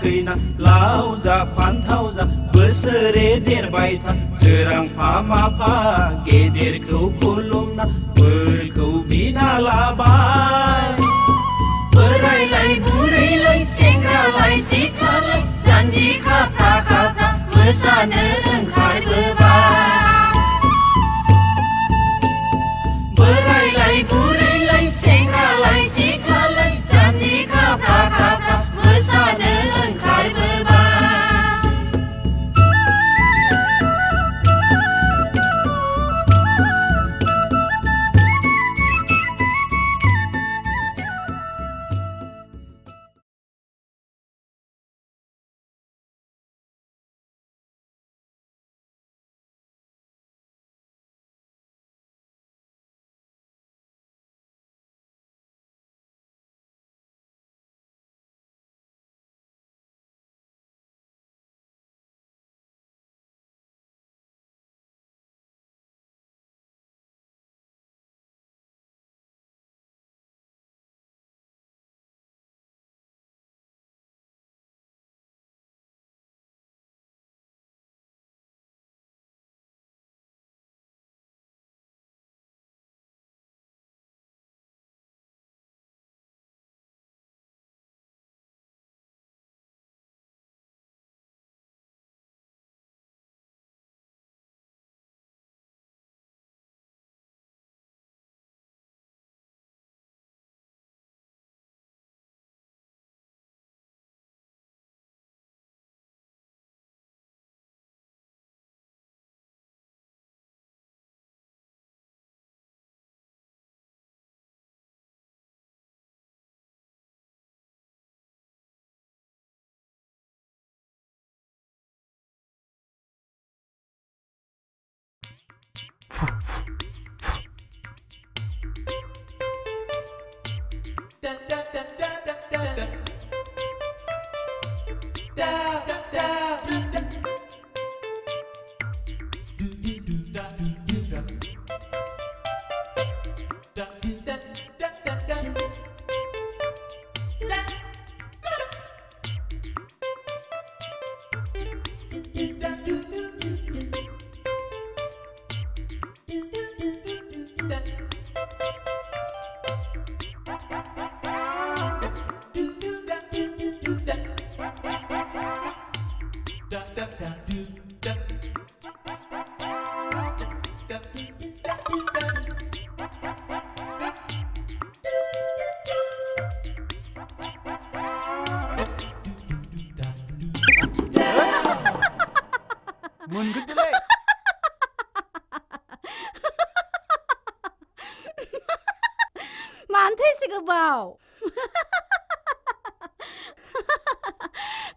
खैना लाव जा फान्थाव जा बोसोरे देरबाय था सोरांफा माफा गेदेरखौ खुलुमना बोरखौ बिना लाबाय बोरायलाय बुरैलाय सेंग्रालाय सिख्लालाय जानजि खाफ्रा खाफ्रा मोसानो ओंखारबोबाय बोरायलाय बुरैलाय सेंग्रालाय सिख्लालाय जानजि खाफ्रा खाफ्रा मोसानो ओंखारबोबाय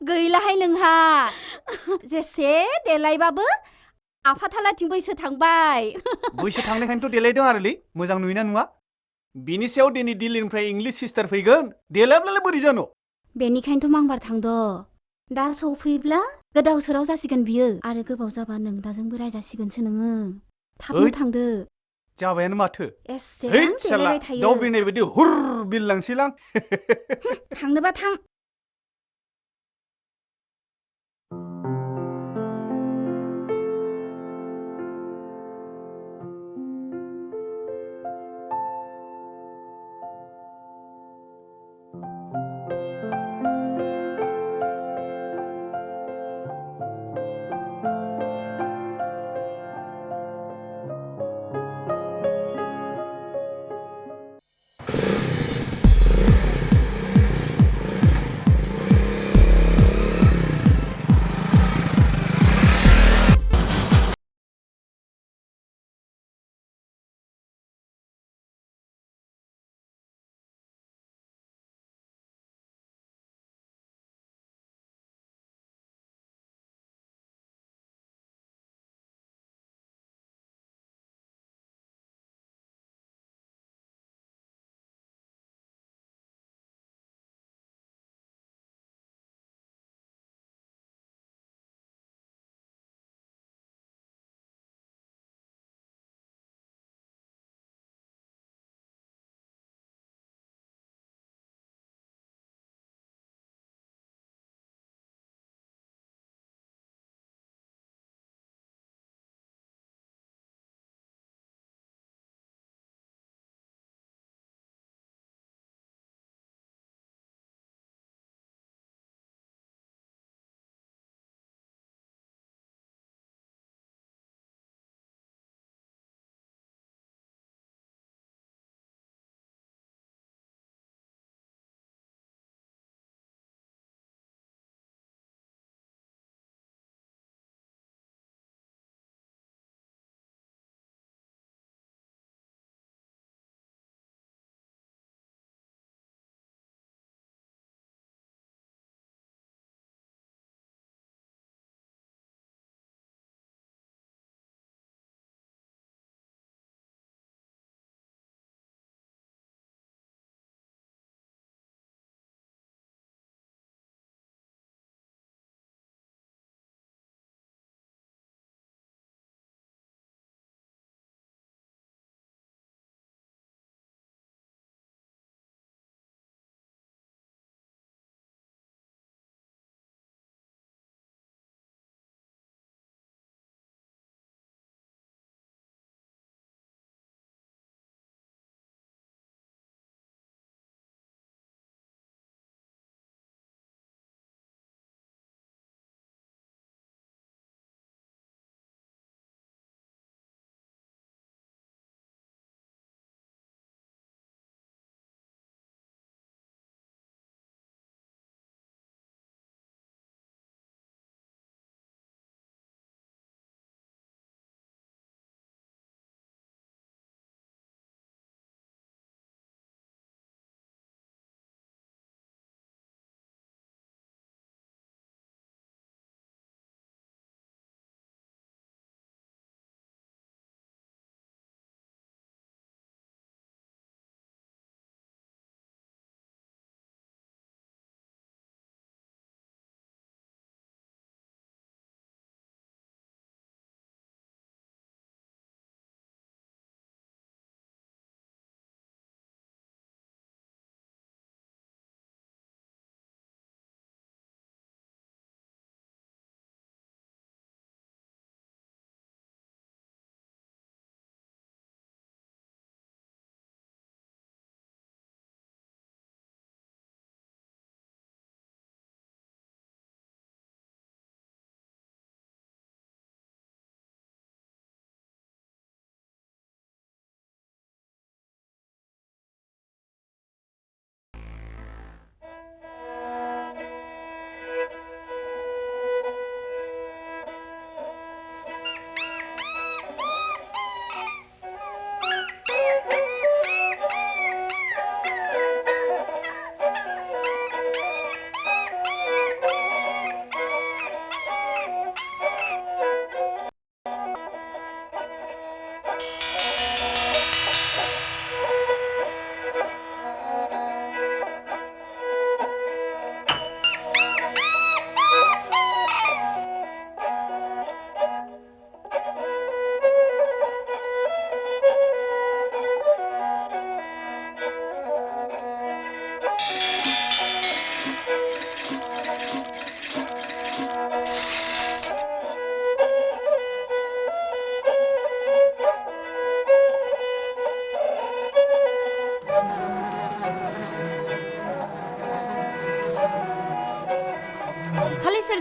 गैलाहाय नोंहा जेसे देलायबाबो आफाथालाथिं बैसो थांबाय बैसो थांनायखायनोथ' देलायदों आरोलै मोजां नुयोना नुवा बिनि सायाव दिनै दिल्लीनिफ्राय इंलिश सिस्टार फैगोन देलायाब्लालाय बोरै जानो बेनिखायनोथ' मांबार थांद दा सफैब्ला गोदाव सोराव जासिगोन बियो आरो गोबाव जाबा नों दाजोंबो रायजासिगोनसो नोङो थाबनो थांदो जाबायानो माथो एसेबां देलायबाय थायो दाउ बिरनाय बायदि हुर बिरलांसैलां थांनोबा थां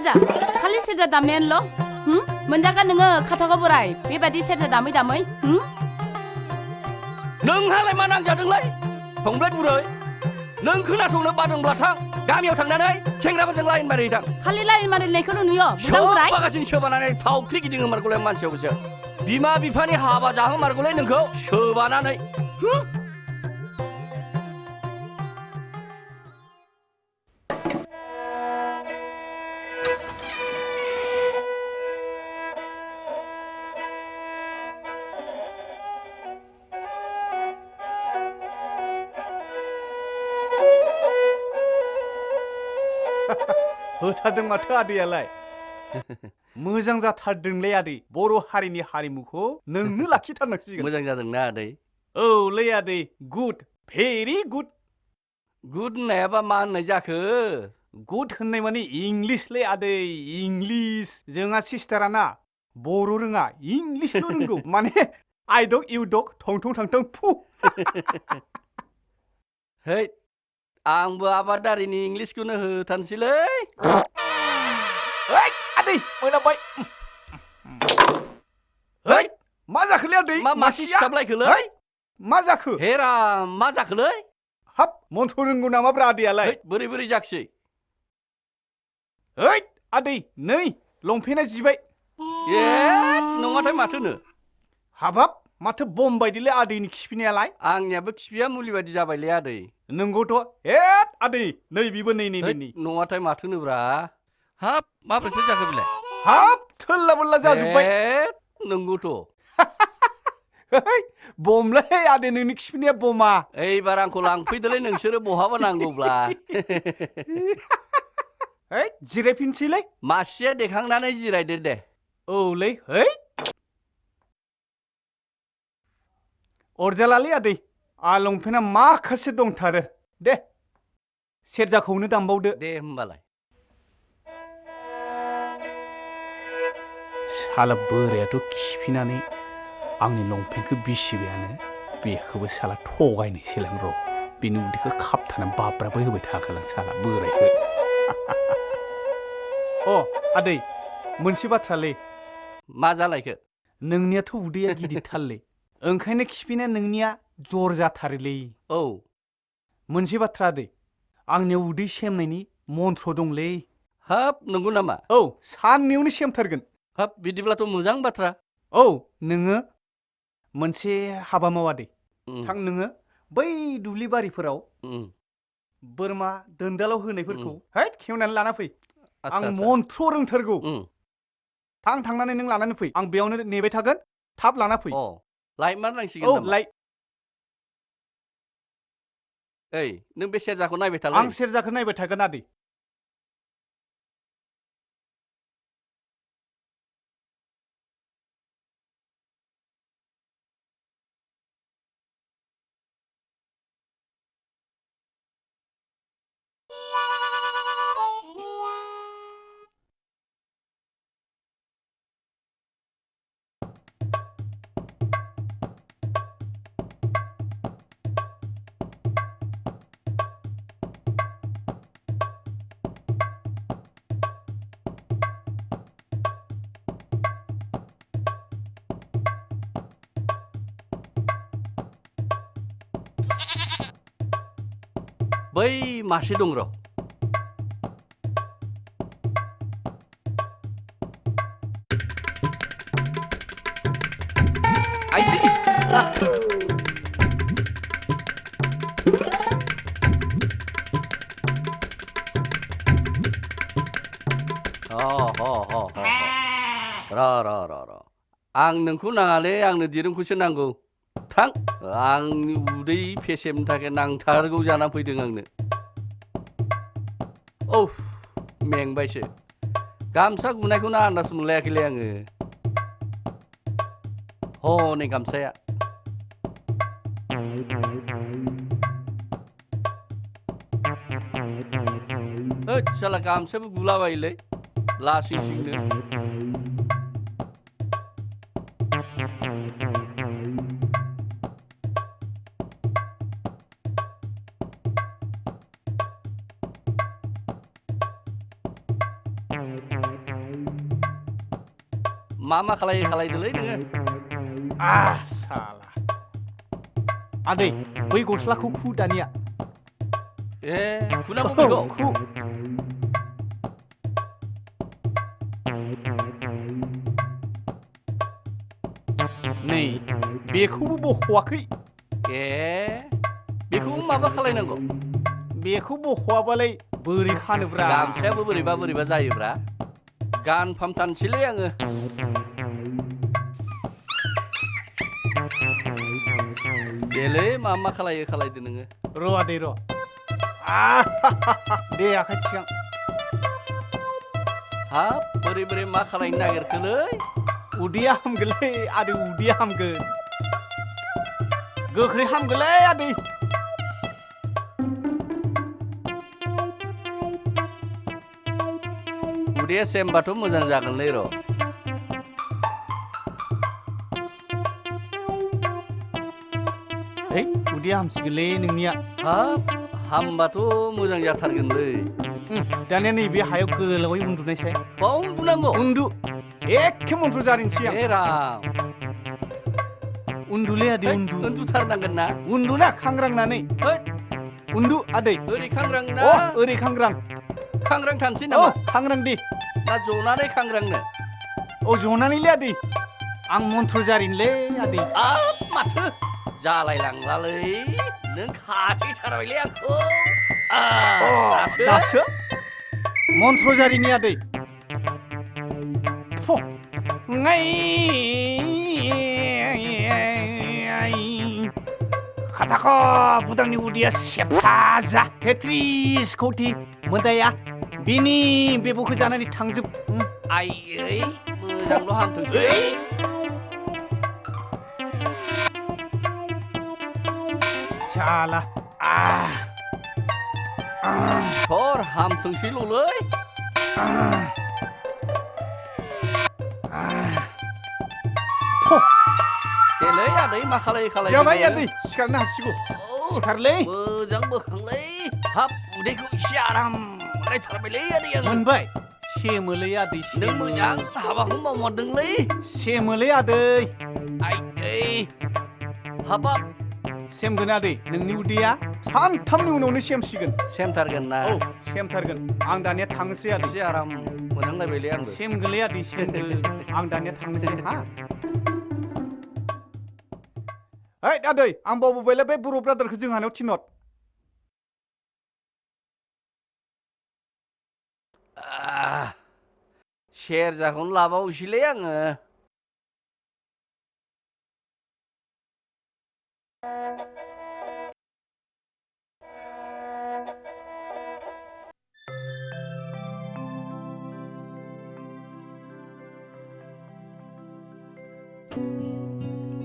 सेरजा खालि सेरजा दामनायानोल' मोनजागोन नोङो खाथाखौ बोराय बेबायदि सेरजा दामै दामै नोंहालाय मा नांजादोंलाय फंबाय बुरै नों खोनासंनो बादोंब्ला थां गामियाव थांनानै सेंग्राफोरजों लाइन मारिहैथां खालि लाइन मारिनायखौल' नुयो बुदां बोराय बागासिनो सोबानानै थावख्रि गिदिङो मारगौलाय मानसियावसो बिमा बिफानि हाबा जाहो मारगौलाय नोंखौ सोबानानै होथारदों माथो आदैयालाय मोजां जाथारदोंलै आदै बर' हारिनि हारिमुखौ नोंनो लाखिथारनांसिगोन मोजां जादोंना आदै औलै आदै गुड भेरि गुड गुड होननायाबा मा होननाय जाखो गुड होननाय माने इंलिसलै आदै इंलिस जोंहा सिस्टाराना बर' रोङा इंलिसल' रोंगौ माने आइ डग इउ डग थं थं थां थं फु है आंबो आबादारिनि इंलिसखौनो होथानसैलै ओइ आदै मोनाबाय है मा जाखोलै आदै मा मासि सिथाबलायखोलै मा जाखो हेरा मा जाखोलै हाब मन्थ्र रोंगौ नामाब्रा आदैयालाय बोरै बोरै जाखिसै ओइ आदै नै लंपेन्टआ जिबाय ए नङाथाय माथोनो हाबाब माथो बम बायदिलै आदैनि खिफिनायालाय आंनियाबो खिफिया मुलि बायदि जाबायलै आदै नंगौथ' हेद आदै नै बिबो नै नङाथाय माथोनोब्रा हाब माबोरैथो जाखो बेलाय हाब थोल्ला बोल्ला जाजोब्बाय नंगौथ' बमलै आदै नोंनि खिफिनाया बमा एइबार आंखौ लांफैदोलै नोंसोरो बहाबा नांगौब्ला जिरायफिनसैलै मासिया देखांनानै जिरायदो दे औलै अरजालालै आदै लंपेन्टआ माखासे दंथारो दे सेरजाखौनो दामबावदो दे होमबालाय साला बोरायाथ' खिफिनानै आंनि लंपेन्टखौ बिसिबायानो बेखौबो साला थगायनोसैलां र' बेनि उदैखौ खाबथानानै बाब्राबो होबाय थागोन साला बोरायखौ आदै मोनसे बाथ्रालै मा जालायखो नोंनियाथ' उदैया गिदिरथारलै ओंखायनो खिफिना नोंनिया जर जाथारोलै औ मोनसे बाथ्रा आदै आंनियाव उदै सेमनायनि मन्थ्र दंलै हाब नंगौ नामा औ साननैयावनो सेमथारगोन हाब बिदिब्लाथ' मोजां बाथ्रा औ नोङो मोनसे हाबा मावा दे थां नोङो बै दुब्लि बारिफोराव बोरमा दोनदालाव होनायफोरखौ खेवनानै लाना फै आं मन्थ्र रोंथारगौ थांनानै नों लानानै फै आं बेयावनो नेबाय थागोन थाब लाना फै लायमारनांसिगोन नामा लाय ओइ नों बे सेरजाखौ नायबाय थालाय आं सेरजाखौ नायबाय थागोन आदै बै मासे दं र' र' आं नोंखौ नाङालै आंनो दिरुंखौसो नांगौ थां आंनि उदै फेसेमनो थाखाय नांथारगौ जानानै फैदों आंनो मेंबायसो गामसा गुनायखौनो आन्दाज मोनलायाखैलै आङो हनै गामसाया साला गामसायाबो गुलाबायोलै लासिं सिंनो मा खालायदोलै नोङो साला आदै बै गस्लाखौ खु दानिया ए खुनांगौ बेखौ खु नै बेखौबो बख'वाखै ए बेखौ माबा खालायनांगौ बेखौ बख'वाबालाय बोरै खानोब्रा गामसायाबो बोरैबा जायोब्रा गानफामथानसैलै आङो देलै मा खालायदो नोङो र' आदै र' दे आखाय थिखां हाब बोरै मा खालायनो नागिरखोलै उदैया हामगोनलै आदै उदैया हामगोन गोख्रै हामगोनलै आदै उदैया सेमबाथ' मोजां जागोनलै र' है उदैया हामसिगोनलै नोंनिया हाब हामबाथ' मोजां जाथारगोनलै दानिया नैबे हायाव गोलावै उन्दुनायसाय बाव उन्दुनांगौ उन्दु एखे मन्थ्र जारिनोसै आं ए राम उन्दुलै आदै उन्दु उन्दुथारनांगोन ना उन्दुना खांग्रांनानै उन्दु आदै ओरै खांग्रां ना ओरै खांग्रां थानसै नामा खांग्रां दे ना जनानै खांग्रांनो जनानैलै आदै आं मन्थ्र जारिनोलै आदै माथो जालायलांलालै नों खाथेथारबायलै आंखौ दासो मन्थ्र जारिनि आदै खाथाख' बुदांनि उदैया सेबथा जा तेत्रिस कौटि मोदाया बिनि बेब'खौ जानानै थांजोब आयै मोजांल' हामथोंसै साला सर हामथोंसैल'लै देलै आदै मा खालाय जाबाय आदै सिखारनो हासिगौ सिखारलै मोजां बोखांलै हाब उदैखौ एसे आराम रायथारबायलै आदै आङो मोनबाय सेमोलै आदै नों मोजां हाबाखौ मावमारदोंलै सेमोलै आदै आइदै हाबाब सेमगोन आदै नोंनि उदैया सानथामनि उनावनो सेमसिगोन सेमथारगोन ना सेमथारगोन आं दानिया थांनोसै आदै एसे आराम मोनहांलायबायलै आंबो सेमगोनलै आदै सेमगोन आं दानिया थांनोसै हा ओइ आदै आं बावबोबायलै बे बर' ब्रादारखौ जोंहानाव थिनहर सेरजाखौनो लाबावसैलै आङो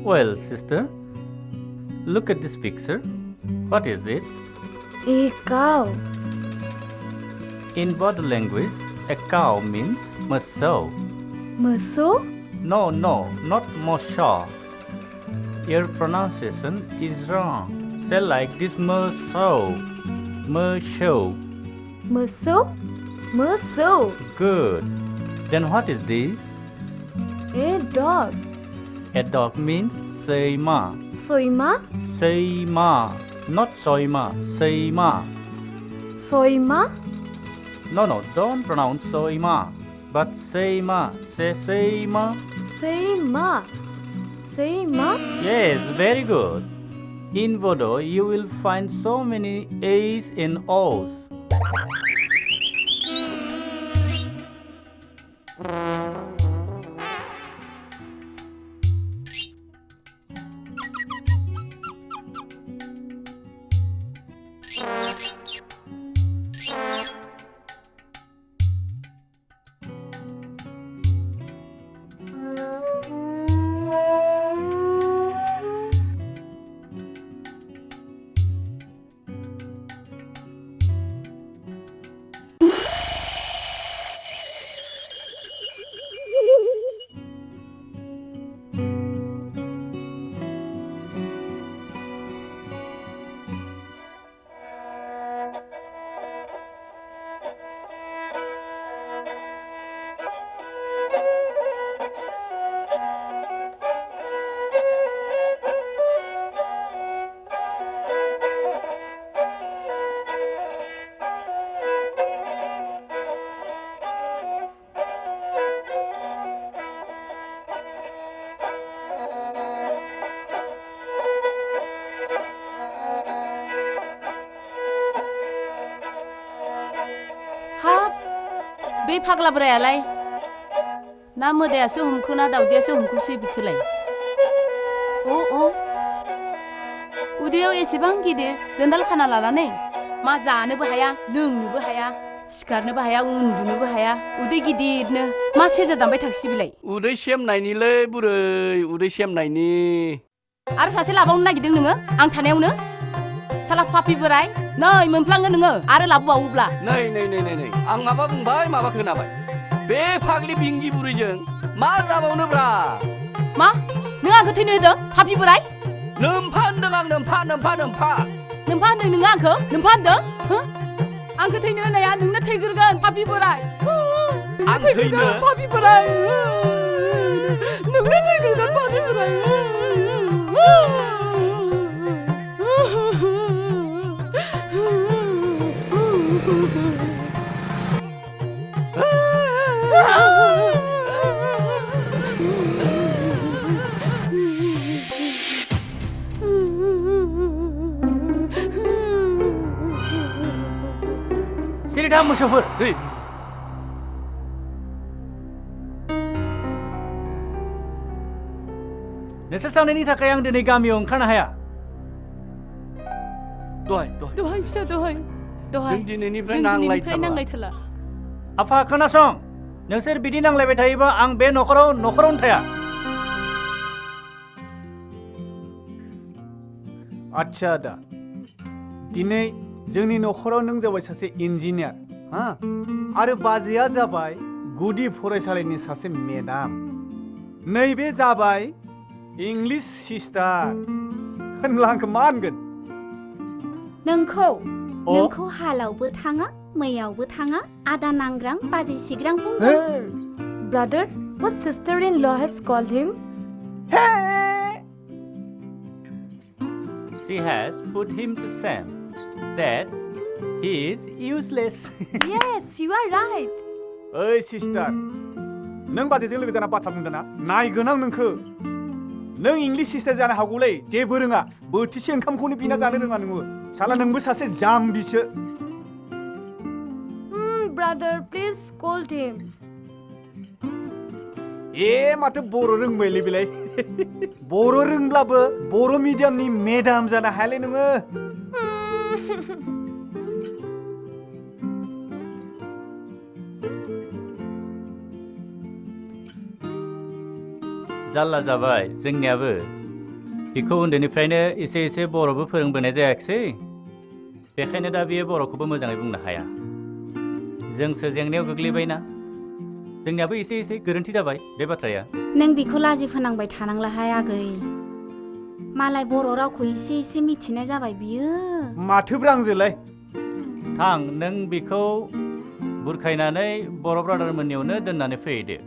Well, sister, look at this picture. What is it? A cow. In Bodo language, a cow means moso. Moso? No, not moso. Your pronunciation is wrong. Say like this moso. Moso. Moso. Good. Then what is this? A dog. A dog means seima. Soima? Seima. Not soima. Seima. Soima? No, don't pronounce soima. But seima. Say seima. Seima? Yes, very good. In Bodo, you will find so many A's and O's. बै फाग्ला बोरायालाय ना मोदायासो हमखो ना दाउदैयासो हमखोसै बिखोलाय अ उदैयाव एसेबां गिदिर दोनदाल खाना लानानै मा जानोबो हाया लोंनोबो हाया सिखारनोबो हाया उन्दुनोबो हाया उदै गिदिरनो मा सेरजा दामबाय थांसै बिलाय उदै सेमनायनिलै बुरै उदै सेमनायनि आरो सासे लाबावनो नागिरदों नोङो आं थानायावनो साला पापि बोराय नै मोनफ्लाङो नोङो आरो लाबोबावोब्ला नै आं माबा बुंबाय माबा खोनाबाय बे फाग्लि बिंगि बुरैजों मा जाबावनोब्रा मा नों आंखौ थैनो होदों पापि बोराय नोमफा होनदों आं नोमफा होनदों नोङो आंखौ होनदों आंखौ थैनो होनाया नोंनो थैग्रोगोन पापि बोराय आं थैनो पापि बोराय नोंनो थैग्रोगोन पापि बोराय सिरि था मोसौफोर नोंसोर सानैनि थाखाय आं दिनै गामियाव ओंखारनो हाया दहाय फिसा दहाय जों दिनैनिफ्राय नांलायथारला आफा खोनासं नोंसोर बिदि नांलायबाय थायोबा आं बे न'खरावनो थाया आच्छा आदा दिनै जोंनि न'खराव नों जाबाय सासे इन्जिनियार हा आरो बाजैया जाबाय गुदि फरायसालिनि सासे मेडाम नैबे जाबाय इंलिश सिस्टार होनब्ला आंखौ मा होनगोन नोंखौ हालावबो थाङा मैयावबो थाङा आदा नांग्रां बाजै सिग्रां बुंगोन Brother, what sister-in-law has called him? She has put him to shame that he is useless Yes, you are right. ओइ सिस्टार नों बाजैजों लोगो जाना बाथ्रा बुंदों ना नायगोन आं नोंखौ नों इंलिश सिस्टार जानो हागौलै जेबो रोङा बोथिसे ओंखामखौनो बिना जानो रोङा नोङो साला नोंबो सासे जाम्बिसो Brother, please scold him. माथो बर' रोंबायलै बेलाय बर' रोंब्लाबो बर' मिडियामनि मेडाम जानो हायालै नोङो जाल्ला जाबाय जोंनियाबो बिखौ उन्दैनिफ्रायनो एसे बर'बो फोरोंबोनाय जायाखिसै बेखायनो दा बियो बर'खौबो मोजाङै बुंनो हाया जोंसो जेंनायाव गोग्लैबायना जोंनियाबो एसे गोरोन्थि जाबाय बे बाथ्राया नों बिखौ लाजि फोनांबाय थानांलाहाय आगै मालाय बर' रावखौ एसे मिथिनाय जाबाय बियो माथोब्रा आंजोलाय थां नों बिखौ बुरखायनानै बर' ब्रादारमोननियावनो दोननानै फैदो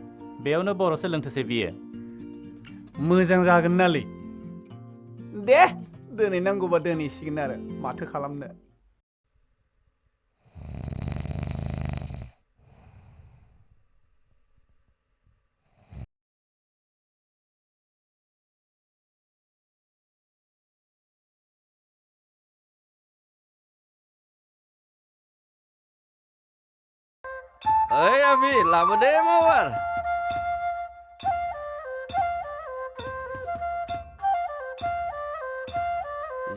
बेयावनो बर' सोलोंथोसै बियो मोजां जागोन नालै दे दोनै नांगौबा दोनैसिगोन आरो माथो खालामनो ओइ आबि लाबोदे मावार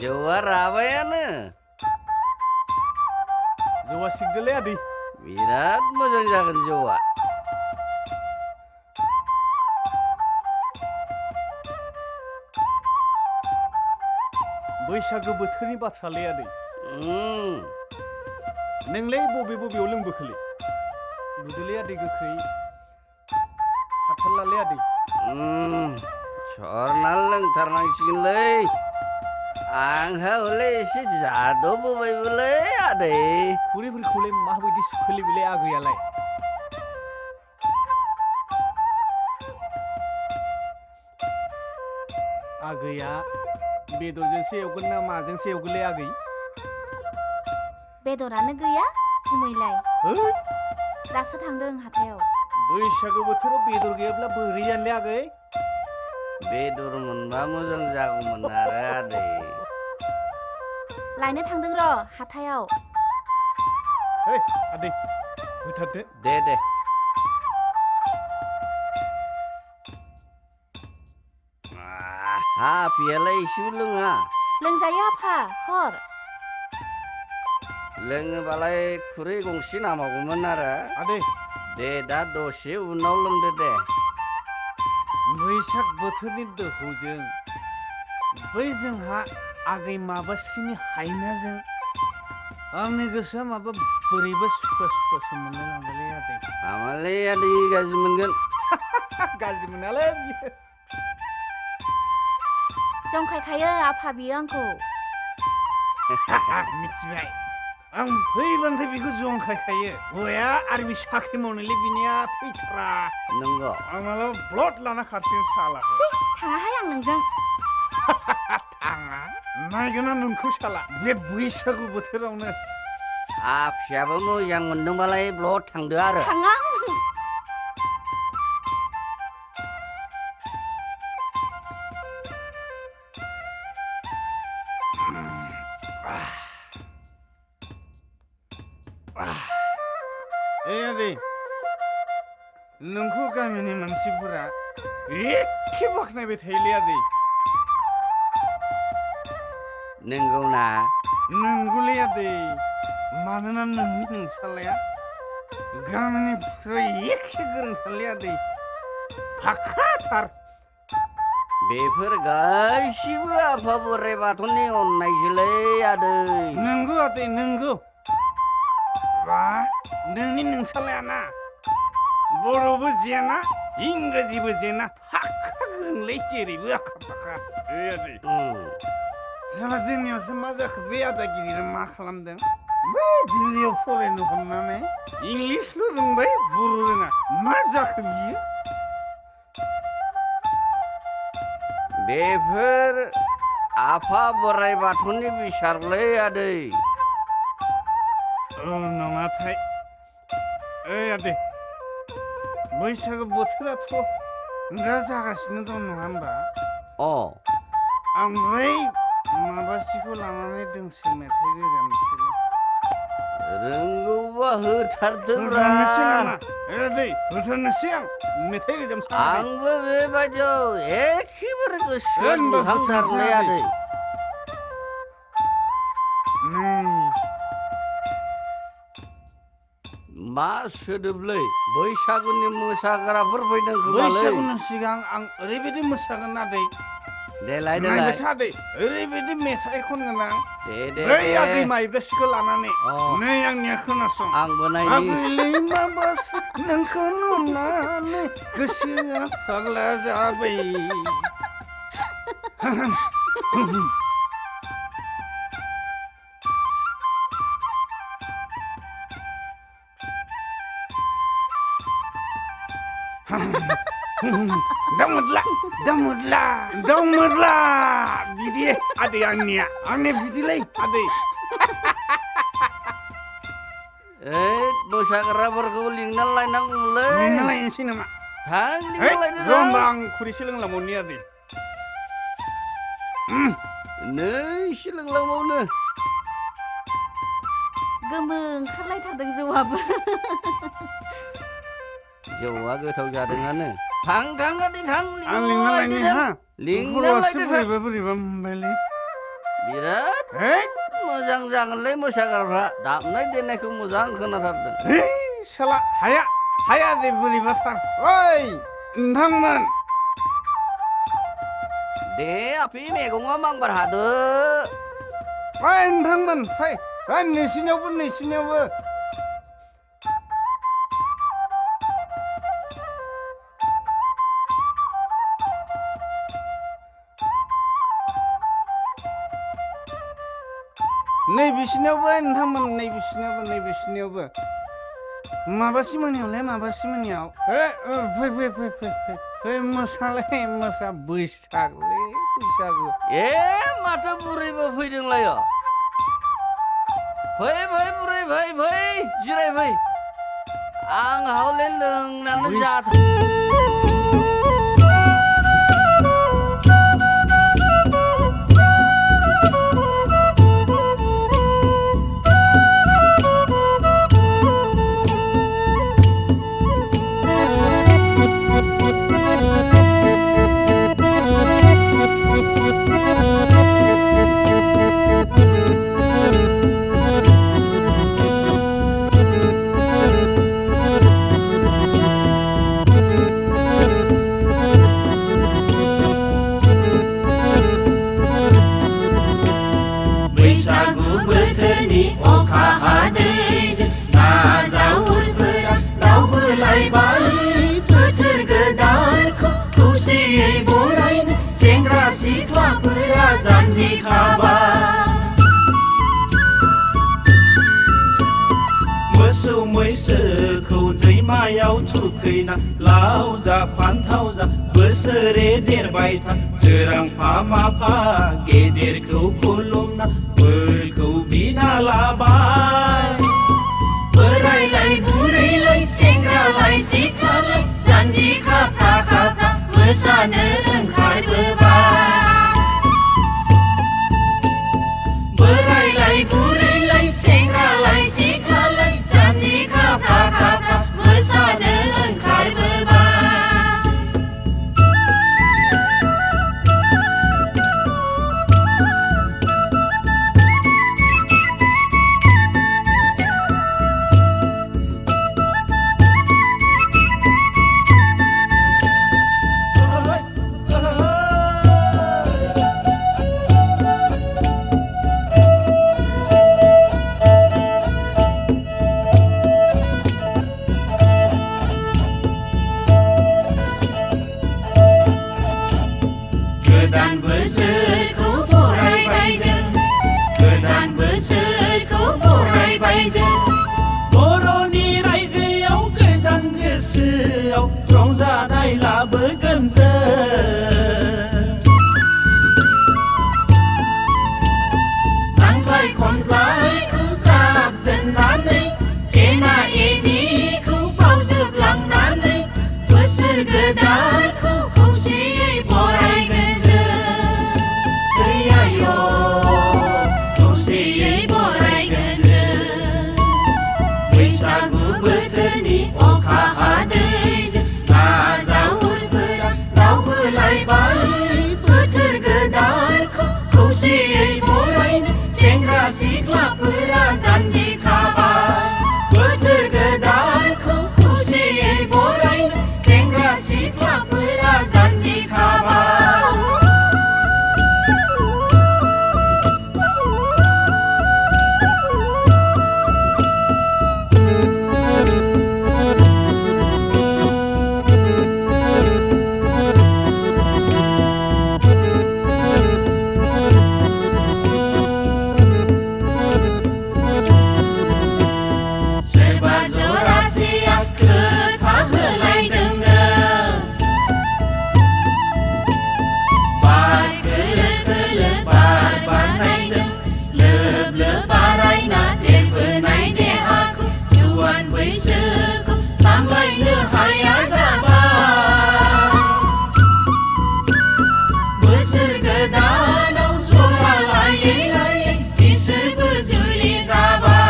जौआ राबायानो जौआ सिगदोलै आदै बिराद मोजां जागोन जौआ बैसागो बोथोरनि बाथ्रालै आदै नोंलाय बबेयाव लोंबोखोलै नुदोलै आदै गोख्रै हाथारलालै आदै सरना लोंथारनांसिगोनलै आंहा हले एसे जादबोबायबोलै आदै खुरैफोरखौलाय माबायदि सुखोलै बेलाय आगैयालाय आगैया बेदरजोंसो एवगोन ना माजोंसो एवगोनलै आगै बेदरानो गैया गुमैलाय दासो थांदों हाथायाव बैसागो बोथोराव बेदर गैयाब्ला बोरै जानोलै आगै बेदर मोनबा मोजां जागौमोन आरो आदै लायनो थांदों र' हाथायाव आदै होथारदो दे Apialah isu lunga. लोंजायो आफा हर लोङोबालाय खुरै गंसे नामागौमोन आरो आदै दे दा दसे उनाव लोंदो दे बैसाग बोथोरनि दोहौजों बै जोंहा आगै माबास्रिनि हायनाजों आंनि गोसोआ माबा बोरैबा सुखुवा सुखुवासो मोनलाय लांबायलै आदै आमालै आदै गाज्रि मोनगोन गाज्रि मोनालै बियो जंखायखायो आफा बियो आंखौ मिथिबाय आं फैबान्थाय बेखौ जंखायखायो हौवाया आरो बे साख्रि मावनायलै बिनिया फैथारा नंगौ आं मालाबा ब्लड लाना खारसिगोन साला सि थाङाहाय आं नोंजों थाङा नायगोन आं नोंखौ साला बे बैसागु बोथोरावनो आफियाबो मोजां मोनदोंबालाय ब्लड थांदो आरो थाङा आदै नोंखौ गामिनि मानसिफोरा एखे बाख्नायबाय थायोलै आदै नंगौना नंगौलै आदै मानोना नोंनि नोंसालाया गामिनि फिसाया एखे गोरोंथारलै आदै फाखाथार बेफोर गासिबो आफा बोराइ बाथौनि अननायसोलै आदै नंगौ आदै नंगौ बा नोंनि नोंसालायाना बर'बो जेना इंराजिबो जेना फाखा गोरोंलै जेरैबो आखा फाखा आदै साला जोंनियावसो मा जाखो बे आदा गिदिरा मा खालामदों बै दिल्लीयाव फरायनो हमनानै इंलिसल' रोंबाय बर' रोङा मा जाखो बियो बेफोर आफा बोराइ बाथौनि बिसारलै आदै नङाथाय आदै बैसागु बोथोराथ' दा जागासिनो दं नङा होमबा आं बै माबासिखौ लानानै दोंसे मेथाइ रोजाबनोसैलै रोंगौबा होथारदोब्रा रोजाबनोसै नामा आदै होथारनोसै आं मेथाइ रोजाबनोसै आंबो बेबायदियाव एखेबारे गोसोआ दुंखांथारलै आदै मा सोदोबलै बैसागुनि मोसाग्राफोर फैदों खोमालै बैसागुनि सिगां आं ओरैबायदि मोसागोन आदै देलाय नायबाय था आदै ओरैबायदि मेथाइ खनगोन आं दे बै आगै माइब्रासिखौ लानानै नै आंनिया खोनासं आंबो नायनि आगैलै माबासि नोंखौ नुनानै गोसोआ फाग्ला जाबाय दामुदला बिदि आदै आंनिया बिदिलै आदै मोसाग्राफोरखौ लिंना लायनांगौमोनलै लिंना लायनोसै नामा थां लिंना लायदो होमबा आं खुरैसे लोंलांबावनि आदै नै एसे लोंलांबावनो गोमो ओंखारलायथारदों जौआबो जौआ गोथाव जादोंआनो थां आदै थां आं लिंना लायनि हा लिंना लायदो बोरैबा मोनबायलै बिराद मोजां जागोनलै मोसाग्राफ्रा दामनाय देनायखौ मोजां खोनाथारदों साला हाया दे बोरैबाथार ओइ नोंथांमोन दे आपि मैगङा मांबार हादो ओइ नोंथांमोन फै नोंसिनियावबो नै बिसिनियावबो नोंथांमोन नै बिसिनियावबो माबासि मोनायाव फै मोसा बैसागु माथो बुरैबो फैदोंलाय फै बुरै जिराय फै आं हले लोंनानै जाथार दैमायाव थुखैना लाव जा फान्थाव जा बोसोरे देरबाय था सोरांफा माफा गेदेरखौ खुलुमना बोरखौ बिना लाबाय बोरायलाय बुरैलाय सेंग्रालाय सिख्लालाय जानजि खाफ्रा खाफ्रा मोसानो ओंखारबोबाय बोरायलाय बुरैलाय सेंग्रालाय सिख्लालाय जानजि खाफ्रा खाफ्रा मोसानो ओंखारबोबाय गोदान बोसोरखौ बरायबाय जों गोदान बोसोरखौ बरायबाय जों बर'नि रायजोआव गोदान गोसोआव रंजानाय लाबोगोन जों नांलाय खमज्लायखौ ज्राब दोननानै एना एनिखौ बावजोबलांनानै बोसोर गोदानखौ खौसेयै बरायगोन खौसेयै बरायगोन जों बैसागु बोथोरनि अखा हादैजों नाजावरफोरा दावबोलायबाय बोथोर गोदानखौ खौसेयै बरायनो सेंग्रा सिख्लाफोरा जानजि खाबाय बोथोर गोदानखौ खौसेयै बरायनो सेंग्रा सिख्लाफोरा जानजि खाबाय सोरबा जरासेया खोथा होलायदोंनो बार खोलो खोलो बार बारनायजों लोब लोब बारायना देरबोनाय देहाखौ जुवान बैसोखौ सामलायनो हाया जाबाय बोसोर गोदानाव जरा लायै लायै बिसोरबो जुलि जाबाय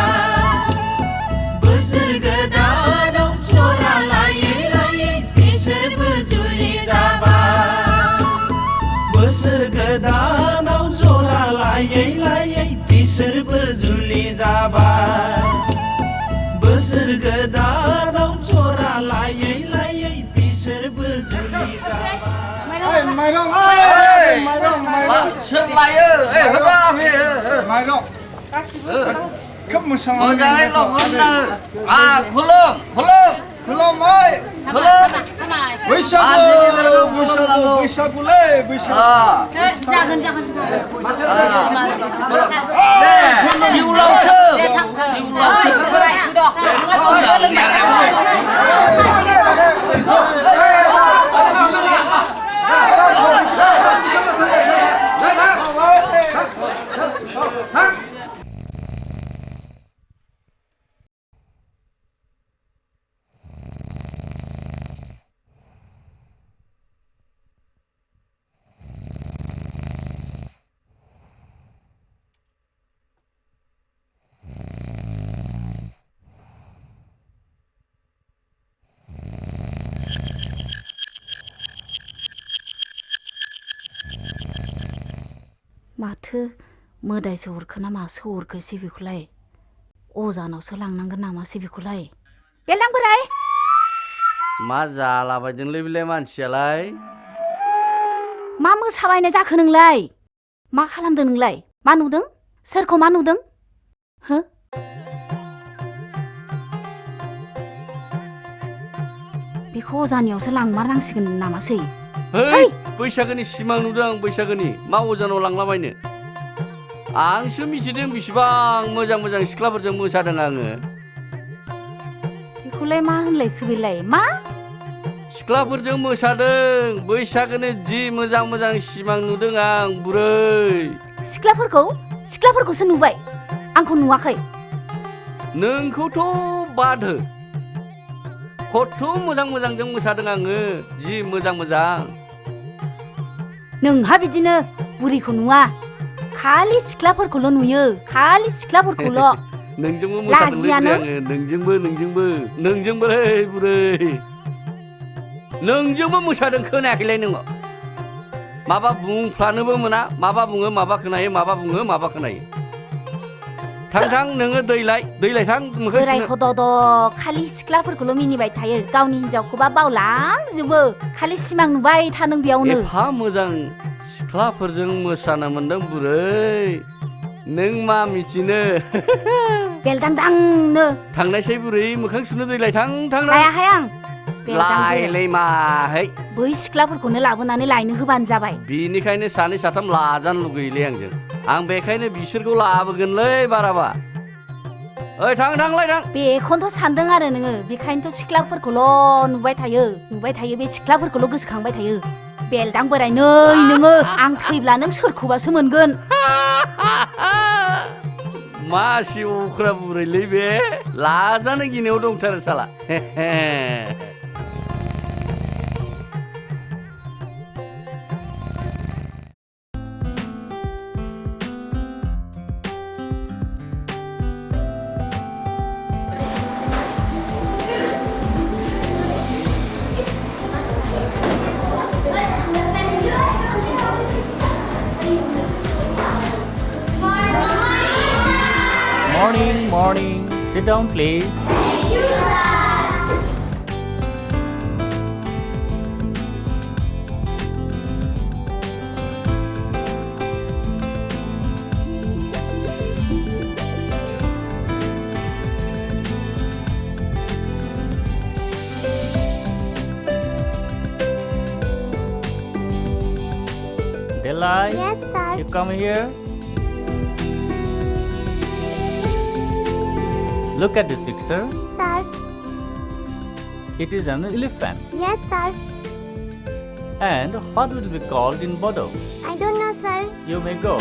बोसोर गोदानाव जरा लायै लायै बिसोरबो जुलि जाबाय बोसोर गोदानाव जरा लायै लायै बिसोरबो जुलि जाबाय बोसोर गोदानाव जरा लायै लायै बिसोरबो जुलि जाबाय माइरं सोर लायो होदा फै माइरं खोब मोजां मोजाङै लहरनो खुलुम खुलुम खुलुमबाय खुलुम बैसागु बैसागु बैसागुलै बैसागु जागोन दे जिउ लावथो जिउ माथो मोदाय सौरखो ना मा सौरखो सिबिखौलाय अजानावसो लांनांगोन नामा सिबिखौलाय बेलदां बोराय मा जालाबायदोंलै बेलाय मानसियालाय मा मोसाबायनाय जाखो नोंलाय मा खालामदों नोंलाय मा नुदों सोरखौ मा नुदों हो बेखौ अजानियावसो लांमारनांसिगोन नामासै hey बैसागोनि सिमां नुदों आं बैसागोनि मा अजानाव लांलाबायनो आंसो मिथिदों बिसिबां मोजां मोजां सिख्लाफोरजों मोसादों आङो बेखौ बेखौलाय मा होनलायखो बेलाय मा सिख्लाफोरजों मोसादों बैसागोनि जि मोजां मोजां सिमां नुदों आं बुरै सिख्लाफोरखौसो नुबाय आंखौ नुवाखै नोंखौथ' बादो खथ' मोजां मोजांजों मोसादों आङो जि मोजां मोजां नोंहा बिदिनो बुरिखौ नुवा खालि सिख्लाफोरखौल' नुयो खालि सिख्लाफोरखौल' नोंजोंबो मोसादोंलै लाजियानो आङो नोंजोंबोलै बुरै नोंजोंबो मोसादों खोनायाखैलाय नोङो माबा बुंफ्लानोबो मोना माबा बुङो माबा खोनायो माबा बुङो माबा खोनायो थां नोङो दैलाय थां मोखां बोराय सुनो खदद खालि सिख्लाफोरखौल' मिनिबाय थायो गावनि हिनजावखौबा बावलांजोबो खालि सिमां नुबाय था नों बेयावनो एफा मोजां सिख्लाफोरजों मोसानो मोनदों बुरै नों मा मिथिनो बेलदांदांनो थांनायसै बुरै मोखां सुनो दैलाय थां लायाहाय आं लायलाय माहै बै सिख्लाफोरखौनो लाबोनानै लायनो होबानो जाबाय बिनिखायनो सानै साथाम लाजानो लुगैयोलै आंजों आं बेखायनो बिसोरखौ लाबोगोनलै बाराबा ओइ थांलाय थां बेखौनोथ' सानदों आरो नोङो बेखायनोथ' सिख्लाफोरखौल' नुबाय थायो बे सिख्लाफोरखौल' गोसोखांबाय थायो बेलदां बोराय नै नोङो आं थैब्ला नों सोरखौबासो मोनगोन मासि अख्रा बुरैलै बे लाजानो गिनायाव दंथारो साला Morning. Sit down, please. Thank you, sir. Delai? Yes, sir. You come here. Look at this picture. Sir. It is an elephant. Yes, sir. And what will be called in Bodo? I don't know, sir. You may go.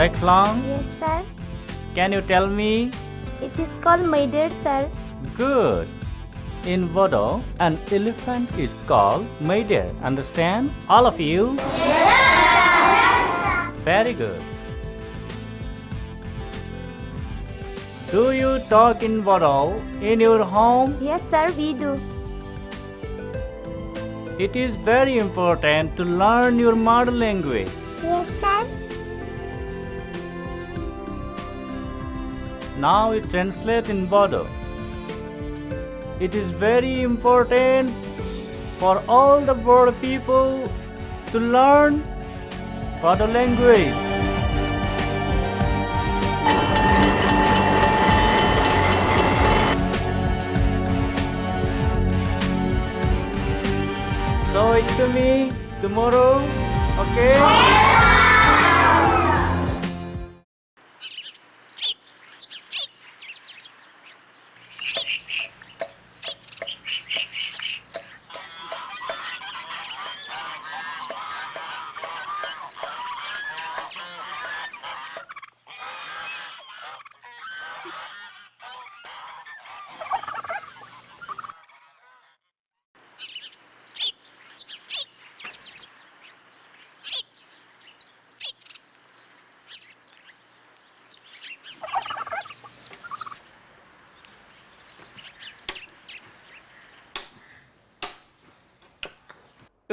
Jaiklong, Yes, sir. can you tell me? It is called Maider, sir. Good. In Bodo, an elephant is called Maider. Understand? All of you? Yes. Very good. Do you talk in Bodo in your home? Yes, sir, we do. It is very important to learn your mother language. Yes, sir. Now we translate in Bodo. It is very important for all the Bodo people to learn Bodo language. Show it to me tomorrow, okay?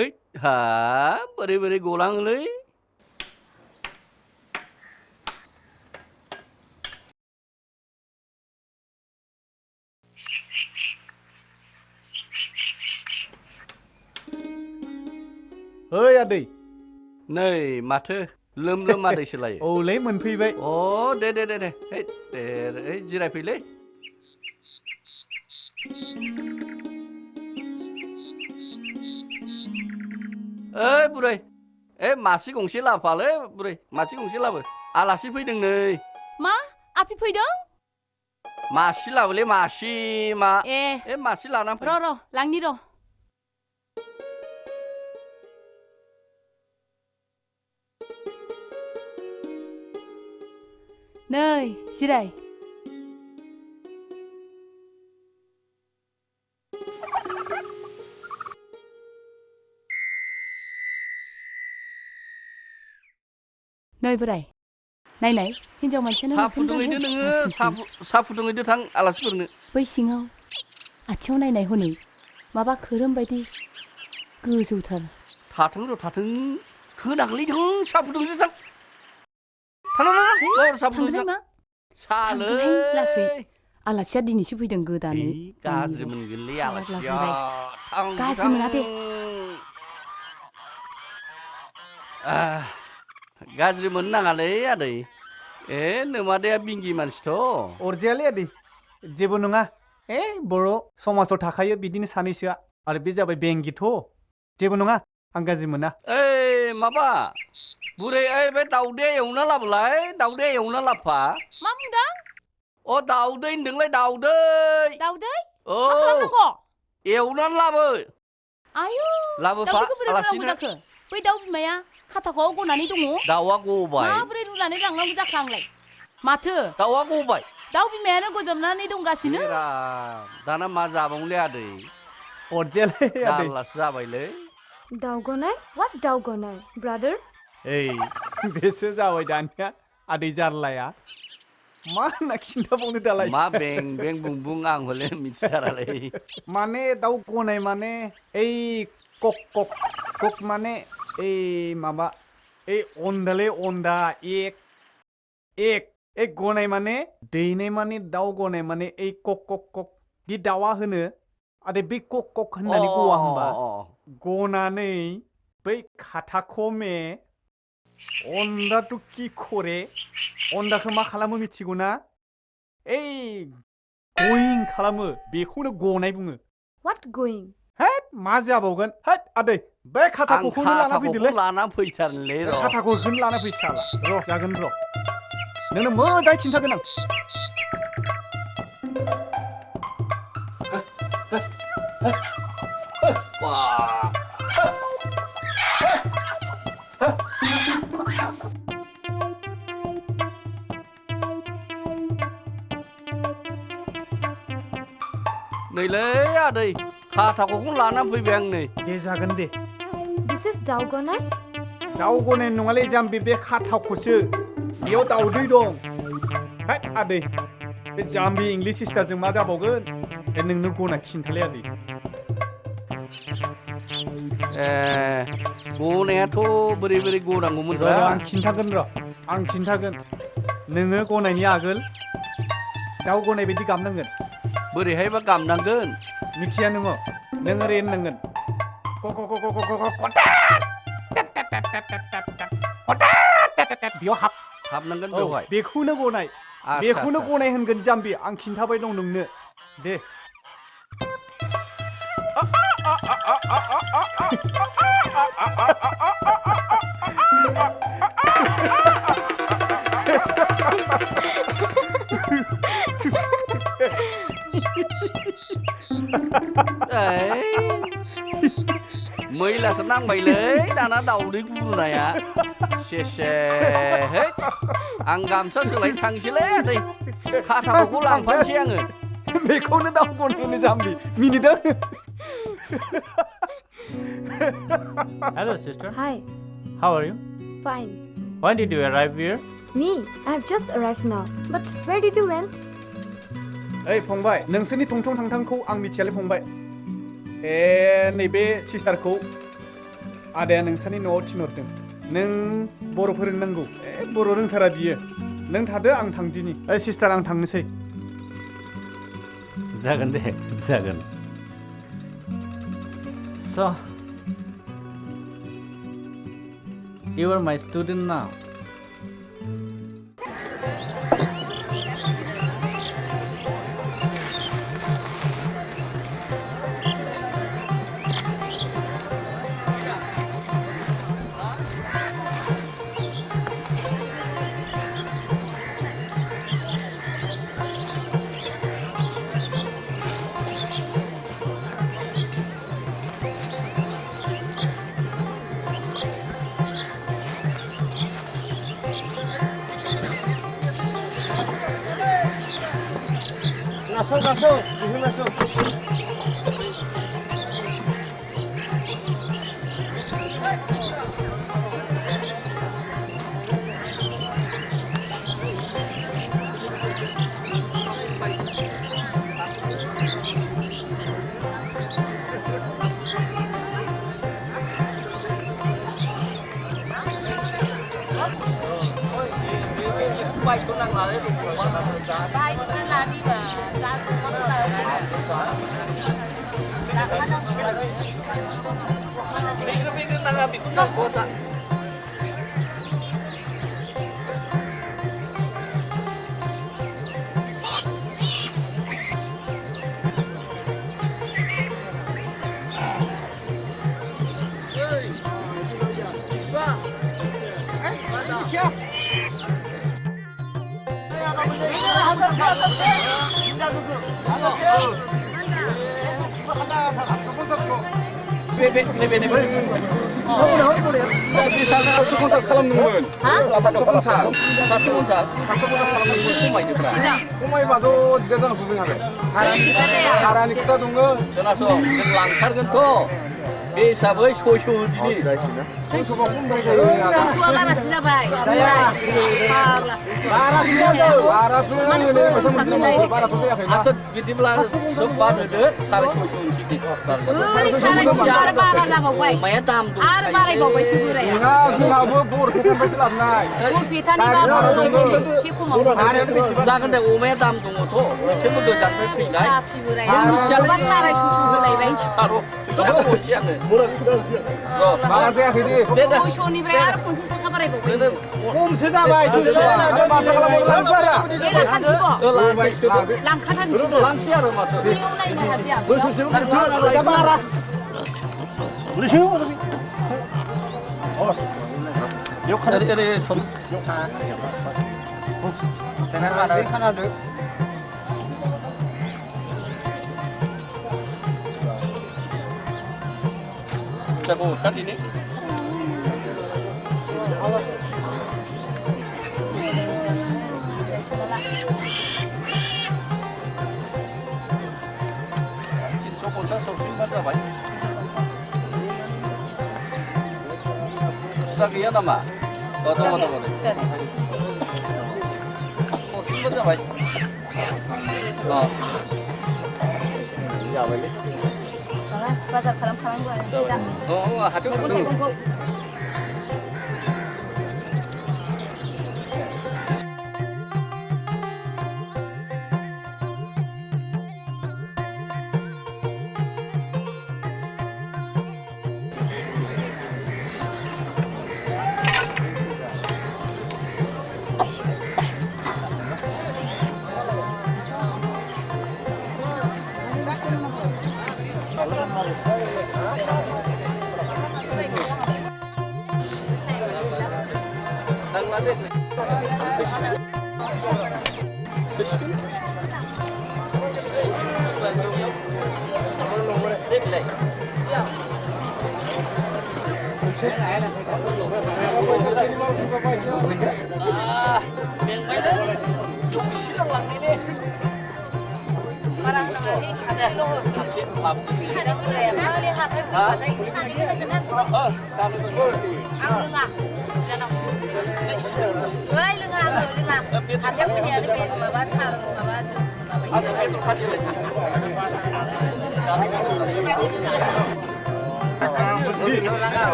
ओइ हा बोरै गलाङोलै ओइ आदै नै माथो लोम आदैसो लायो औलै मोनफैबाय अ दे ओइ जिरायफैलै ओइ बुरै मासि गंसे लाफालै बुरै मासि गंसे लाबो आलासि फैदों नै मा आपि फैदों मासि लाबोलै मासि मा ए मासि लाना फै र लांनि र नै जिराय नै बोराय नायनाय हिनजाव मानसियानो साहा फुदुंहैदो नोङो साहा फुदुंहैदो थां आलासिफोरनो बै सिङाव आथिङाव नायनाय हनै माबा खोरोम बायदि गोजौथार थाथों र' थाथों होनांगोलै थां साहा फुदुंहैदो थां साहा फुदुंहैदो मा साहालै लासै आलासिया दिनैसो फैदों गोदानै गाज्रि मोनगोनलै आलासिया गाज्रि मोना दे गाज्रि मोननो नाङालै आदै नोमादैया बिंगि मानसिथ' अरजायालै आदै जेबो नङा बर' समाजाव थाखायो बिदिनो सानैसोआ आरो बे जाबाय बेंगिथ' जेबो नङा आं गाज्रि मोना माबा बुरै बे दाउदैया एवना लाबोलाय दाउदैया एवना लाबोफा मा बुंदों दाउदै होनदोंलाय दाउदै दाउदै औ मा खालामनांगौ एवनानै लाबो आयु लाबोफा दाउदैखौ बोरै रुनांगौ जाखो बै दाउ बिमाया खाथाख'आव गनानै दङ दाउआ गबाय माबोरै रुनानै लांनांगौ जाखो आंलाय माथो दाउआ गबाय दाउ बिमायानो गजबनानै दंगासिनो दाना मा जाबावलै आदै अरजायालै आदै जारलासो जाबायलै दाउ गनाय what दाउ गनाय brother बेसो जाबाय दानिया आदै जारलाया मा होनना खिन्थाबावनो दालाय मा बें बें बुं बुं आं हले मिथिथारालै माने दाउ गनाय माने कक कक कक माने माबा अन्दालै अन्दा एक गनाय माने दैनाय माने दाउ गनाय माने कक कक कक बे दाउआ होनो आरो बे कक कक होननानै गवा होमबा गनानै बै खाथाख'मे अन्दा तु कि खरे अन्दाखौ मा खालामो मिथिगौ ना गयिं खालामो बेखौनो गनाय बुङो what going मा जाबावगोन आदै बे खाथाख'खौनो लाना फैदोलै लाना फैथारलै र' खाथाख'खौनो लाना फै साला र' जागोन र' नोंनो मोजाङै खिन्थागोन आं नैलै आदै खाथाख'खौनो लाना फैबाय आं नै दे जागोन दे this is दाउ गनाय दाउ गनाय नङालै जाम्बि बे खाथाख'सो बेयाव दाउदै दं आदै बे जाम्बि इंलिश सिस्टारजों मा जाबावगोन नोंनो गना खिन्थालै आदै गनायाथ' बोरै बोरै गनांगौमोन र' आं खिन्थागोन नोङो गनायनि आगोल दाउ गनाय बायदि गाबनांगोन बोरैहायबा गाबनांगोन मिथिया नोङो नों ओरै होननांगोन बेयाव हाबनांगोन बेवहाय बेखौनो गनाय होनगोन जाम्बि आं खिन्थाबाय दं नोंनो दे मैलासो नांबायलै दाना दाउदै गुरुनाया सेसे आं गामसा सोलायनो थांसैलै आदै खाथाख'खौ लांफानोसै आङो बेखौनो दाउ गनायनो जाम्बि मिनिदों Hello, sister. hi How are you? fine When did you arrive here? me I have just arrived now but where did you went फंबाय नोंसोरनि थंथं थांथांखौ आं मिथियालै फंबाय नैबे सिस्टारखौ आदाया नोंसोरनि न'आव थिनहरदों नों बर' फोरोंनांगौ बर' रोंथारा बियो नों थादो आं थांदिनि सिस्टार आं थांनोसै जागोन दे जागोन So you are my student now. Masuk, masuk. Ini masuk. Baik tu nang lari tu. Baik tu nang lari ba. Dah tu mana dah. Dah mana. Pikir nang habis tu kota. Asal gitu belah sebab ada saris musuh sikit. Maya tam tu. Jangan dah umaya tam tu tu. Cuma tu jangan pilih. Taruh. Siapa ucian ni? Siapa urusan ini? Cincok urusan sorfin mana baik? Sudah kaya nama? Tolong. Sorfin mana baik? Oh. Ya balik. Pasar kalam-kalam gua. Oh, hatu.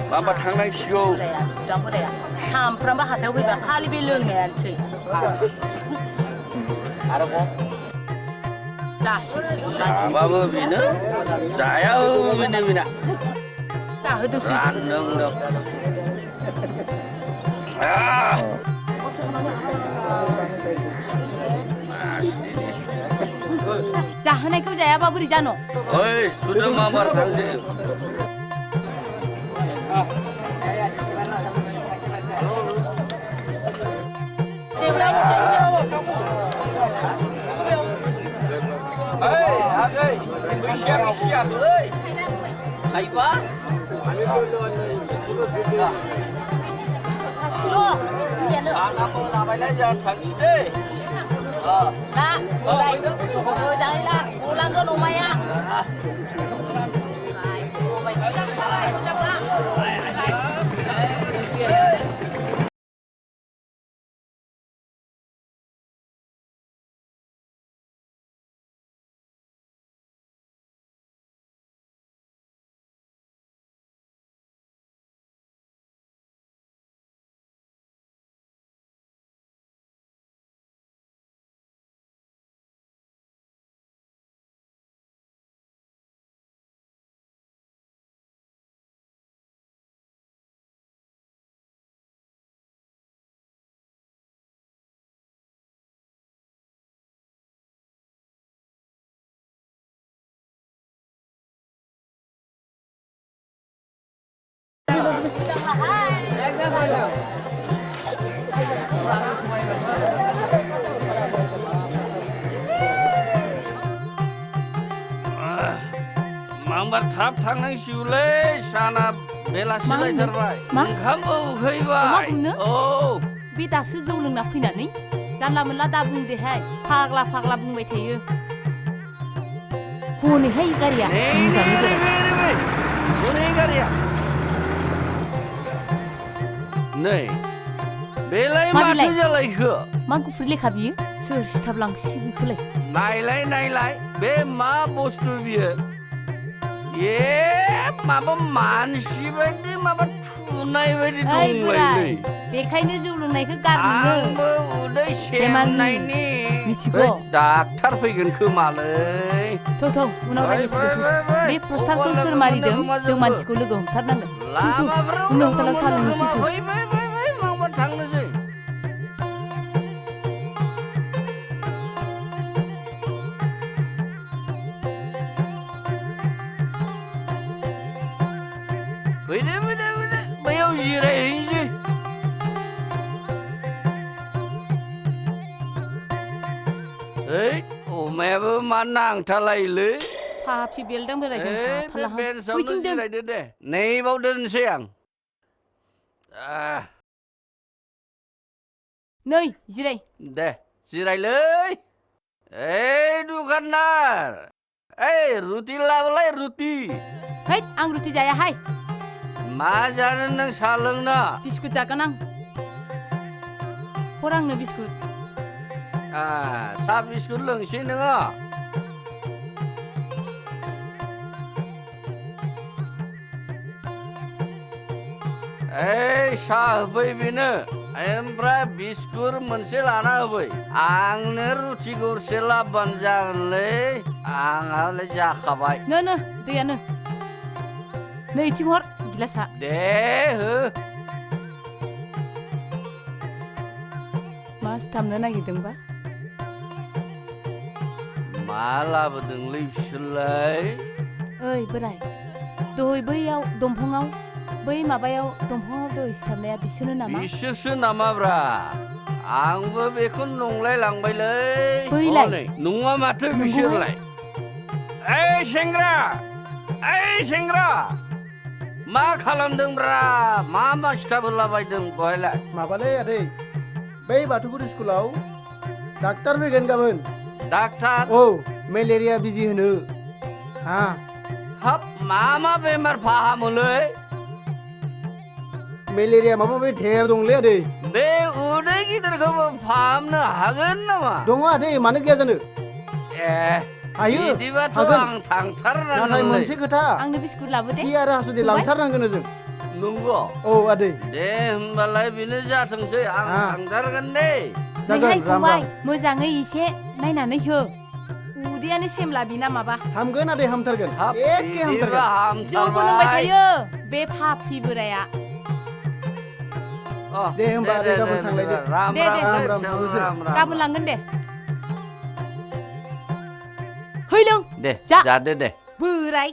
Mama tangan siu. Sampram bah hasil kita kali belum ni ansyi. Ada apa? Dasar. Mama bina, saya bina. Cah itu sih. Randang dok. Pasti. Jangan ikut jaya apa beri jano. Oi, sudah mama tangsi. Bagai, siap euy. Haiba. Anak mau namanya jangan tangsi deh. Lah, mulai. Jangan lah, pulang ke rumah ya. Mambar thap थांनांसिगौलै साना बेलासिलायथारबाय ओंखामबो उखैबाय मा बुंनो? औ बे दासो जौ लोंना फैनानै जानला मोनला दा बुंदेहाय फाग्ला फाग्ला बुंबाय थायो हनैहाय गारिया मोजाङै बेराय हनै गारिया नै बेलाय मा माथो बिलाय? जालायखो मा गुफुर लेखा बियो सोर सिथाबलांसि बेखौलाय नायलाय बे मा बुस्थु बियो ए माबा मानसि बायदि माबा थुनाय बायदि ओइ बोराय दंलायलै बेखायनो जौ लोंनायखौ गार नोङो आंबो उदै बेमारनि सेमनायनि मिथिगौ? डाक्टार फैगोन खोमालै थौ उनाव रायज्लायसिगोन थौ बे प्रस्ताबखौ सोर मारिदों जों मानसिखौ लोगो हमथारनांगोन थौ उनाव हटेलाव साहा लोंनोसै थौ माबा थांनोसै फैदो बैयाव जिरायहैनोसै ओइ अमायाबो मा नांथालायोलै फाफि बेलदां बोरायजों हाथारलाहां बेन्सआवनो बैथिं दोन जिरायदो दे नैबाव दोनसै आं नै जिराय दे जिरायलै ओइ दुकानदार ओइ रुटि लाबोलाय रुटि है आं रुटि जायाहाय मा जानो नों साहा लोंना बिस्कुट जागोन आं हर आंनो बिस्कुट साहा बिस्कुट लोंसै नोङो ओइ साहा होफै बेनो ओमफ्राय बिस्कुट मोनसे लाना होफै आंनो रुटि गरसे लाबोबानो जागोनलै आंहालाय जाखाबाय नो दैयानो नैथिं हर गिलासा दे हो मा सिथाबनो नागिरदोंबा मा लाबोदोंलै बिसोरलाय ओइ बोराय दहै बैयाव दंफाङाव बै माबायाव दंफाङाव दहै सिथाबनाया बिसोरनो नामा बिसोरसो नामाब्रा आंबो बेखौ नंलाय लांबायलै बैलाय नङा माथो बिसोरलाय ओइ सेंग्रा मा खालामदोंब्रा मा सिथाब होलाबायदों बहायलाय माबालै आदै बै बाथौपुर स्कुलाव डाक्टार फैगोन गाबोन डाक्टार औ मेलेरिया बिजि होनो हाब मा बेमार फाहामोलै मेलेरिया माबा माबि ढेर दंलै आदै बे उदै गिदिरखौबो फाहामनो हागोन नामा दङ आदै मानो गैया जानो हायो बिदिबाथ' हागोन आं थांथारनांगोन नाथाय मोनसे खोथा आंनो बिस्कुट लाबो दे खि आरो हासुदै लांथारनांगोन जों नंगौ औ आदै दे होमबालाय बेनो जाथोंसै आं थांथारगोन दे नैहाय फंबाय मोजाङै एसे नायनानै हो उदैयानो सेमला बिना माबा हामगोन आदै हामथारगोन एखे हामथारगोन जौबो लोंबाय थायो बे फाफि बोराया दे होमबा आदै गाबोन थांलायदो दे राम थांनोसै गाबोन लांगोन दे है लों दे जा जादो दे बोराय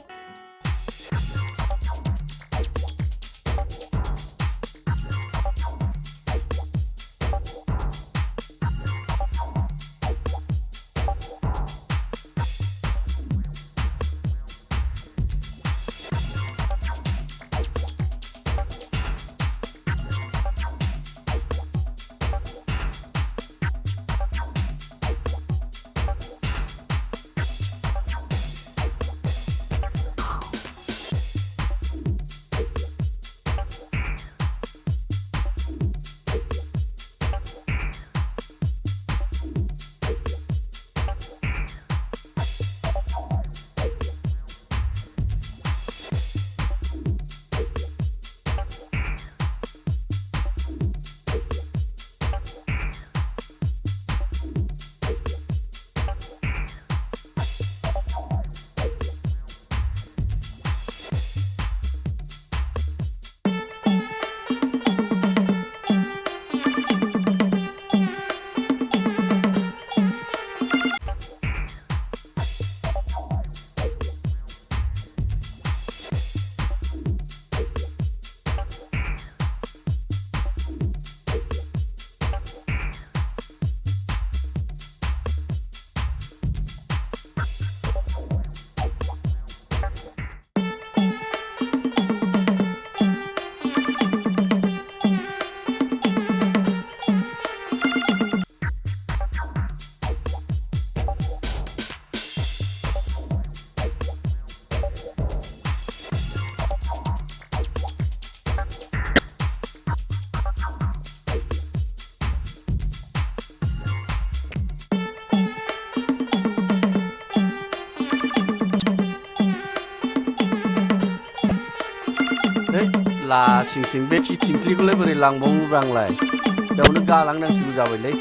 लासिं सिं बे खि थिंख्लिखौलाय बोरै लांबावोब्रा आंलाय बेयावनो गालांनांसिगौ जाबायलै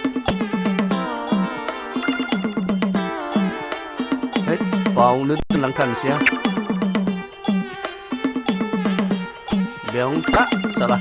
बावनो दोनलांथारनोसै आं बेयावनो था साला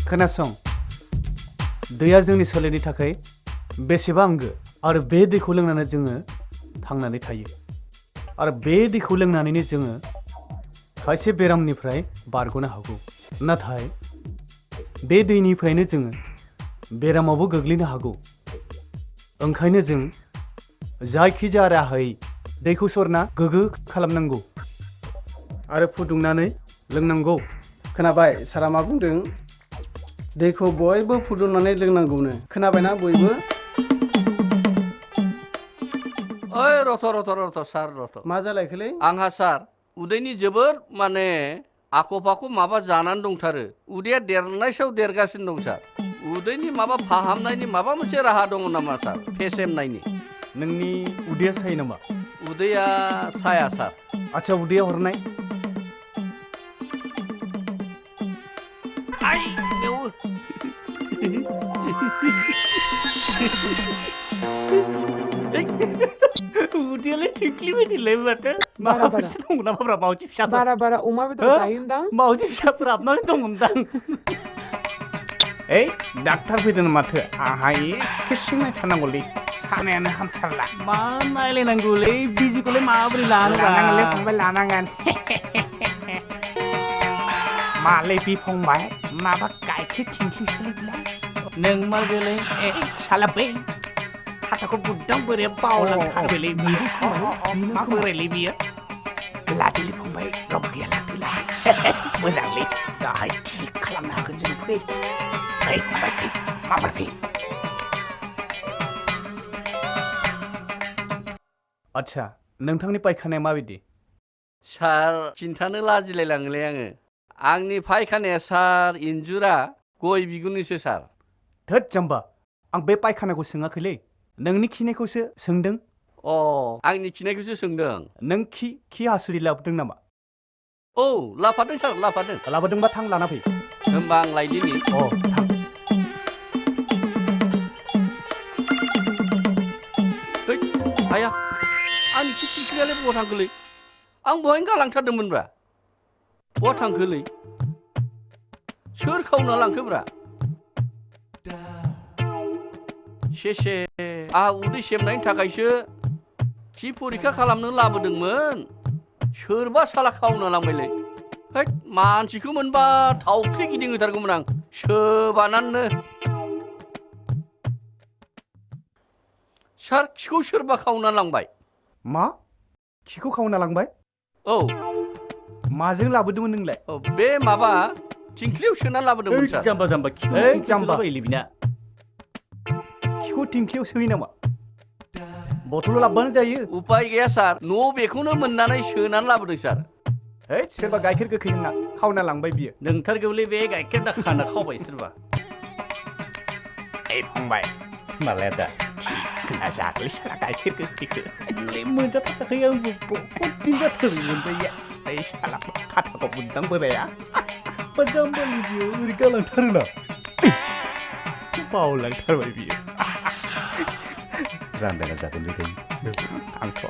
खोनासं दैया जोंनि सोलेरनि थाखाय बेसेबा आंगो आरो बे दैखौ लोंनानै जोङो थांनानै थायो आरो बे दैखौ लोंनानैनो जोङो खायसे बेरामनिफ्राय बारग'नो हागौ नाथाय बे दैनिफ्रायनो जोङो बेरामावबो गोग्लैनो हागौ ओंखायनो जों जायखिजाया राहायै दैखौ सरना गोग्गो खालामनांगौ आरो फुदुंनानै लोंनांगौ खोनाबाय सारा मा बुंदों दैखौ बयबो फुदुंनानै लोंनांगौनो खोनाबायना बयबो ओइ रथ' सार रथ' मा जालायखोलै आंहा सार उदैनि जोबोर माने आख' फाख' माबा जानानै दंथारो उदैया देरनाय सायाव देरगासिनो दं सार उदैनि माबा फाहामनायनि माबा मोनसे राहा दङ नामा सार फेसेमनायनि नोंनि उदैया सायो नामा उदैया साया सार आच्छा उदैया हरनाय उदैयालाय थिंख्लि बायदिलाय माथो माबाफोरसो दङ नामाब्रा मावजि फिसाफोर बारा अमा बेदर जायोदां मावजि फिसाफोर हाबनानै दंदां ओइ डाक्टार फैदों माथो आंहा एखे सिंनाय थानांगौलै सानायानो हामथारला मा नायलायनांगौलै बिजिखौलाय माबोरै लानोब्रा लानांगोनलै फंबाय लानांगोन मालै बिफंबाय माबा गाइखेर थिंख्लिसोलाय नों मा बेलाय साला बै खाथाखौ बुद्दां बोरै बावलांथारबायलै मा बोरायलै बियो लादोलै फंबाय रावबो गैया लादो मोजांलै दाहाय थिक खालामनो हागोन जों फै फंबाय फै माबार फै आच्छा नोंथांनि पायखानाया माबायदि सार खिन्थानो लाजिलाय लाङोलै आङो आंनि फायखानाया सार इन्जुरा गय बिगुरनिसो सार धोद जाम्बा आं बे पायखानाखौ सोङाखैलै नोंनि खिनायखौसो सोंदों आंनि खिनायखौसो सोंदों नों खि हासुदै लाबोदों नामा औ लाफादों सार लाबोदोंबा थां लाना फै होमबा आं लायदिनि थां आया आंनि खि थिंख्लियालाय बहा थांखोलै आं बहायनो गालांथारदोंमोनब्रा बहा थांखोलै सोर खावना लांखोब्रा शेषे आहा उदै सेबनायनि थाखायसो खि फरिखा खालामनो लाबोदोंमोन सोरबा साला खावना लांबायलै हैद मानसिखौ मोनबा थावख्रि गिदिंहोथारगौमोन आं सोबानानैनो सार खिखौ सोरबा खावना लांबाय मा खिखौ खावना लांबाय औ माजों लाबोदोंमोन नोंलाय बे माबा थिंख्लियाव सोना लाबोदोंमोन सार जाम्बा खिखौ जाम्बा बिना खिखौ थिंख्लियाव सोयो नामा बथलाव लाबोबानो जायो उपाय गैया सार न'आव बेखौनो मोननानै सोनानै लाबोदों सार हैद सोरबा गाइखेर गोखै होनना खावना लांबाय बियो नोंथारगौलै बे गाइखेर दाखाना खावबाय सोरबा ओइ फंबाय मालाया दा थिखोना जागोलै साला गाइखेर गोखैखो मोनजाथाराखै आंबो बहुद दिन जाथारबाय मोनजायैया ओइ साला खाथाखौ बुद्दां बोराया मा जाम्बानि बियो ओरै गालांथारो ना बावलांथारबाय बियो रानलायना जागोन बेखौ आंथ'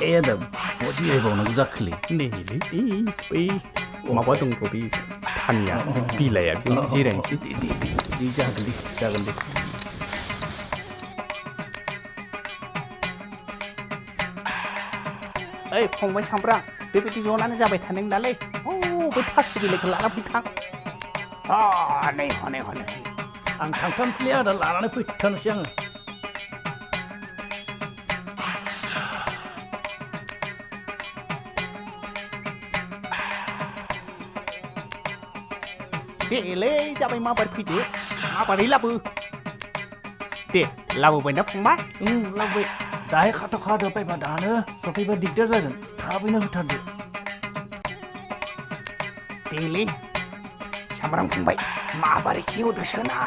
एदम बदि एबावनांगौ जाखोलै नैलै बै माबा दं बै थानिया बिलाइया बे जिरायनोसै दे जागोन दे ओइ फंबाय सामब्रां बेबायदि जनानै जाबाय थादों नालाय बै थास' बिलाइखौ लाना फैथां हनै आं थांथारनोसैलै आदा लानानै फैथारनोसै आङो देलै जाबाय माबार फैदो माबारै लाबो दे लाबोबायना फंबाय लाबोबाय दाहाय खाथ' बायबा दानो सफैबा दिगदार जागोन थाबैनो होथारदो देलै सामब्राम फंबाय माबारै खेवदोसोना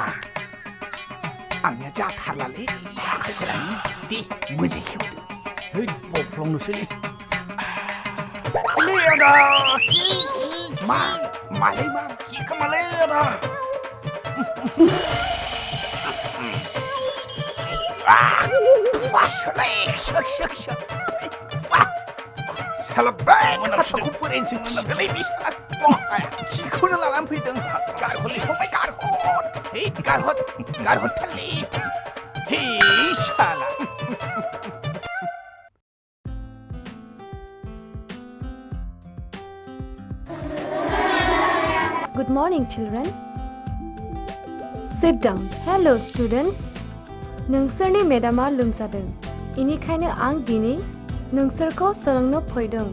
आंनिया जाथारलालै आखाइफोरानो दे मोजां खेवदो है बफ्लंनोसैलै मालाय मा खिखोमालै आदा खाथाखौ बोरायनोसै खिखौलाय बे खिखौनो लानानै फैदों गारहरलै फंबाय गारहरथारलै हे साला Good morning, children. Sit down. Hello, students. नोंसोरनि मेडामा लोमजादों इनिखायनो आं दिनै नोंसोरखौ सोलोंनो फैदों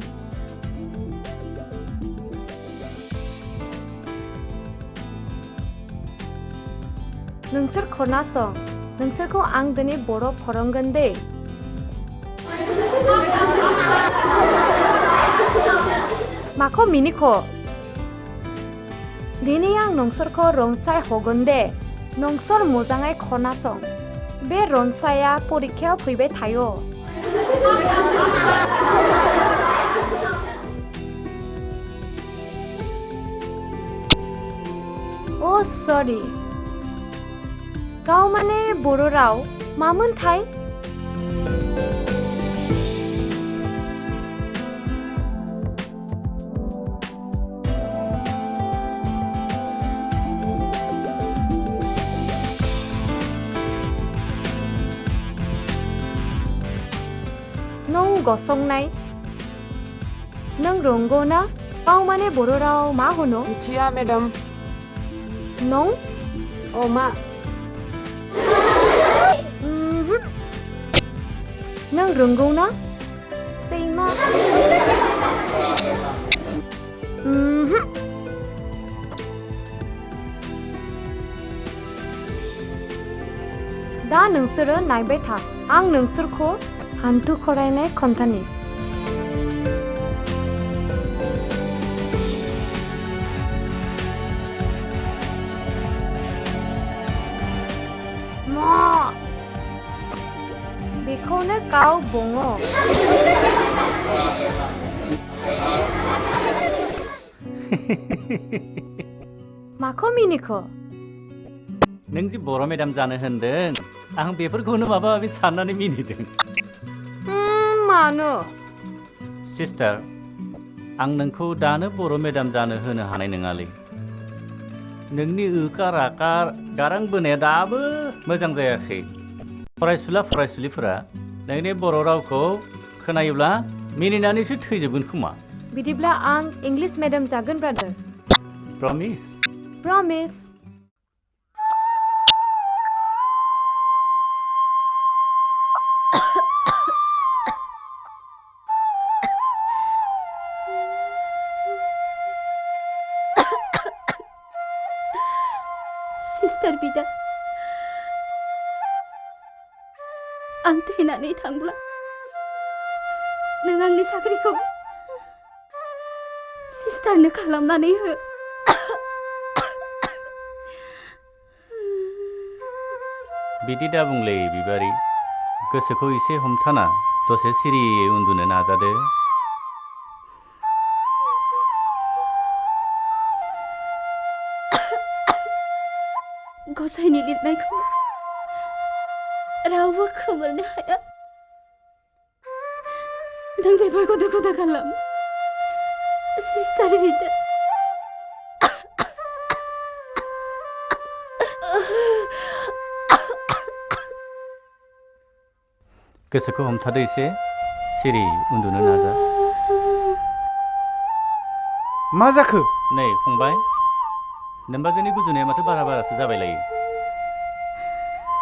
नोंसोर खोनासं नोंसोरखौ आं दिनै बर' फोरोंगोन दे माखौ मिनिखो दिनै आं नोंसोरखौ रंसाय होगोन दे नोंसोर मोजाङै खोनासं बे रनसाया परिखायाव फैबाय थायो Oh sorry गाव माने बर' राव मामोनथाय नों गसंनाय नों रोंगौ ना गाव माने बर' राव मा होनो मिथिया मेडाम नों अमा नों रोंगौ ना सैमा दा नोंसोरो नायबाय था आं नोंसोरखौ हान्थु खरायनाय खोन्थानि बेखौनो गाव बुङो माखौ मिनिखो नों जि बर' मेडाम जानो होनदों आं बेफोरखौनो माबा माबि साननानै मिनिदों मानो सिस्टार आं नोंखौ दानो बर' मेडाम जानो होनो हानाय नङालै नोंनि ओकार आकार गारां बोनाया दाबो मोजां जायाखै फरायसुलिफोरा नोंनि बर' रावखौ खोनायोब्ला मिनिनानैसो थैजोबगोन खोमा बिदिब्ला आं इंलिश मेडाम जागोन ब्रादार प्रमिस प्रमिस सिस्टार बिदा आं थैनानै थांब्ला नों आंनि साख्रिखौ सिस्टारनो खालामनानै हो बिदि दा बुंलै बिबारि गोसोखौ एसे हमथाना दसे सिरियै उन्दुनो नाजादो गसाइनि लिरनायखौ रावबो खोमोरनो हाया नों बेफोरखौ दुखु दा खालाम सिस्टार बिदा गोसोखौ हमथादो एसे सिरि उन्दुनो नाजा मा जाखो नै फंबाय नोम्बाजोनि गुजुनाया माथो बारा बारासो जाबाय लायो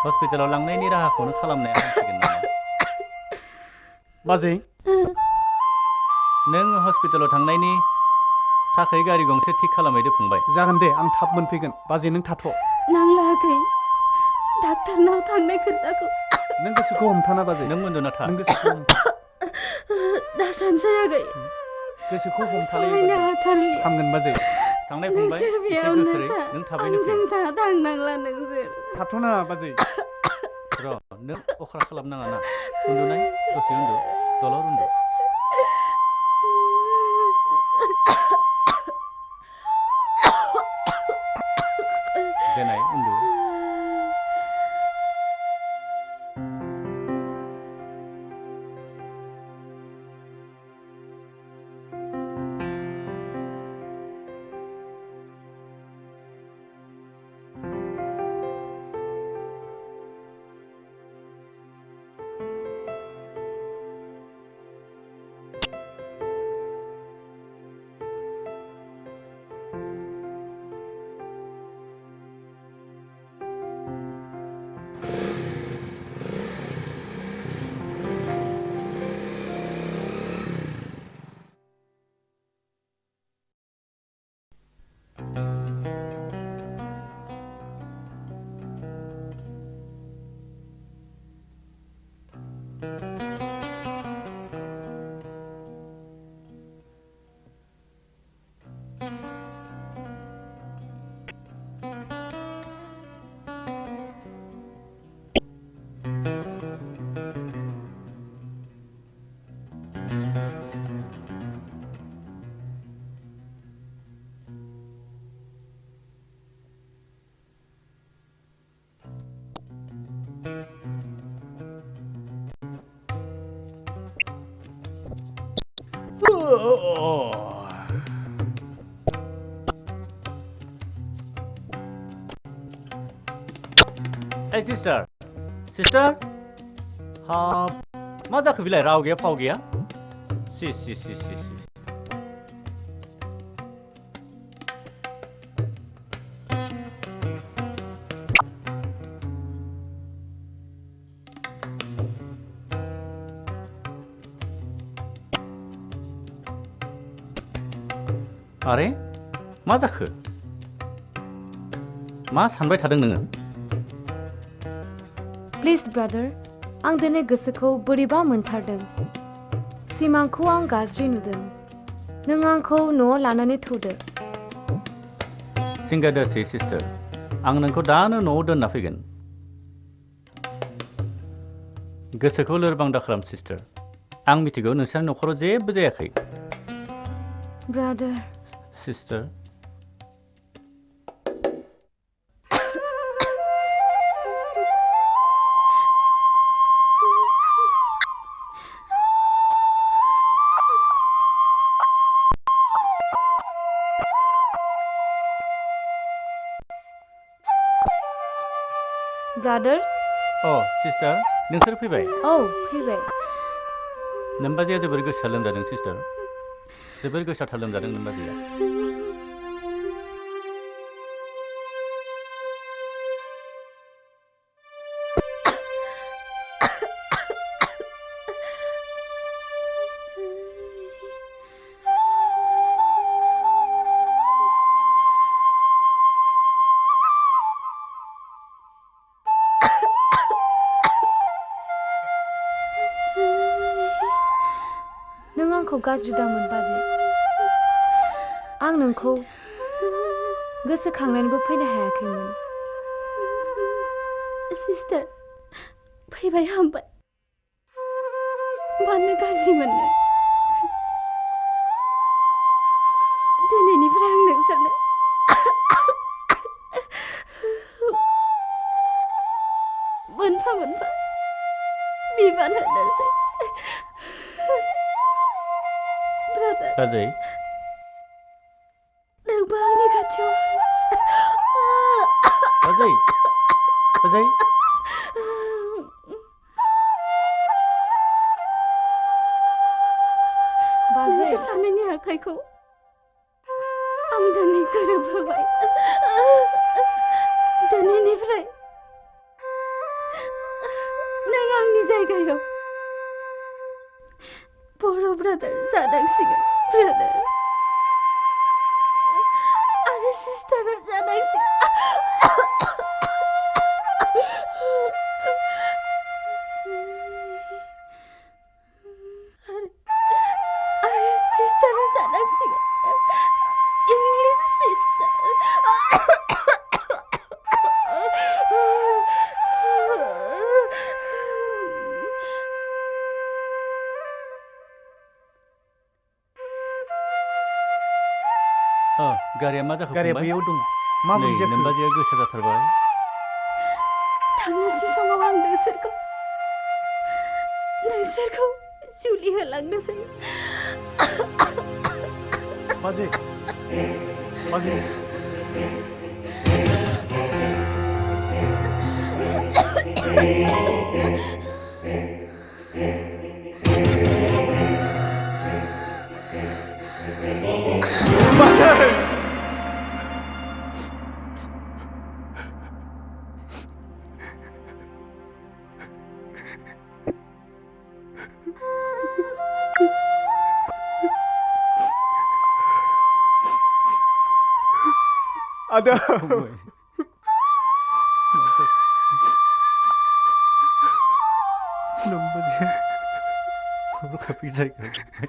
हस्पिटालाव लांनायनि राहाखौनो खालामनाया हामसिगोन नामा बाजै नों हस्पिटालाव थांनायनि थाखाय गारि गंसे थिक खालामहैदो फंबाय जागोन दे आं थाब मोनफैगोन बाजै नों थाथ' नांलायाखै डाक्टारनाव थांनाय खोथाखौ नों गोसोखौ हमथाना बाजै नों उन्दुना था नों गोसोखौ दा सानजायाखै गोसोखौ सहायनो हाथारलि हामगोन बाजै थांनाय फंबाय नोंसोर एसे बेयावनो गोख्रै था नों थाबैनो फै आंजों थांनांला नोंसोर थाथ'नाङा बाजै र' नों अख्रा खालामनाङा ना उन्दुनाय दसे उन्दु दलर उन्दु देनाय उन्दु Hey sister, sister? मा जाखो बिलाय राव गैया फाव गैया? Si. आरे मा जाखो? मा सानबाय थादों नोङो? प्लिज ब्रादार आं दिनै गोसोखौ बोरैबा मोनथारदों सिमांखौ आं गाज्रि नुदों नों आंखौ न'आव लानानै थौदो सिंगा दासि सिस्टार आं नोंखौ दानो न'आव दोनना फैगोन गोसोखौ लोरबां दाखालाम सिस्टार आं मिथिगौ नोंसोरनि न'खराव जेबो जायाखै ब्रादार सिस्टार ब्रादार सिस्टार नोंसोर फैबाय फैबाय नोम्बाजैया जोबोर गोसा लोमजादों सिस्टार जोबोर गोसाथार लोमजादों नोम्बाजैया आंखौ गाज्रि दामोन बादि आं नोंखौ गोसोखांनानैबो फैनो हायाखैमोन सिस्टार फैबाय हामबाय मानो गाज्रि मोननो दिनैनिफ्राय आं नोंसोरनो ब्रादार बाजै नोंबो आंनि खाथियाव बाजै बाजै बाजै नोंसोर सानैनि आखाइखौ आं दिनै गोरोबहोबाय दिनैनिफ्राय नों आंनि जायगायाव बर' ब्रादार जानांसिगोन ब्रादार आरो सिस्टारा जानांसिगोन आरो सिस्टारा जानांसिगोन इंलिश सिस्टार गारिया मा जाखो गारिया फंबाय? बैयाव दं माबोरै नै जाखो नोमबाजैया गोसा जाथारबाय थांनोसै समाव आं नोंसोरखौ जुलि होलांनोसै बाजै बाजै बाजै ada नोमबाजैया हरखाबै जायगायाव थांबाय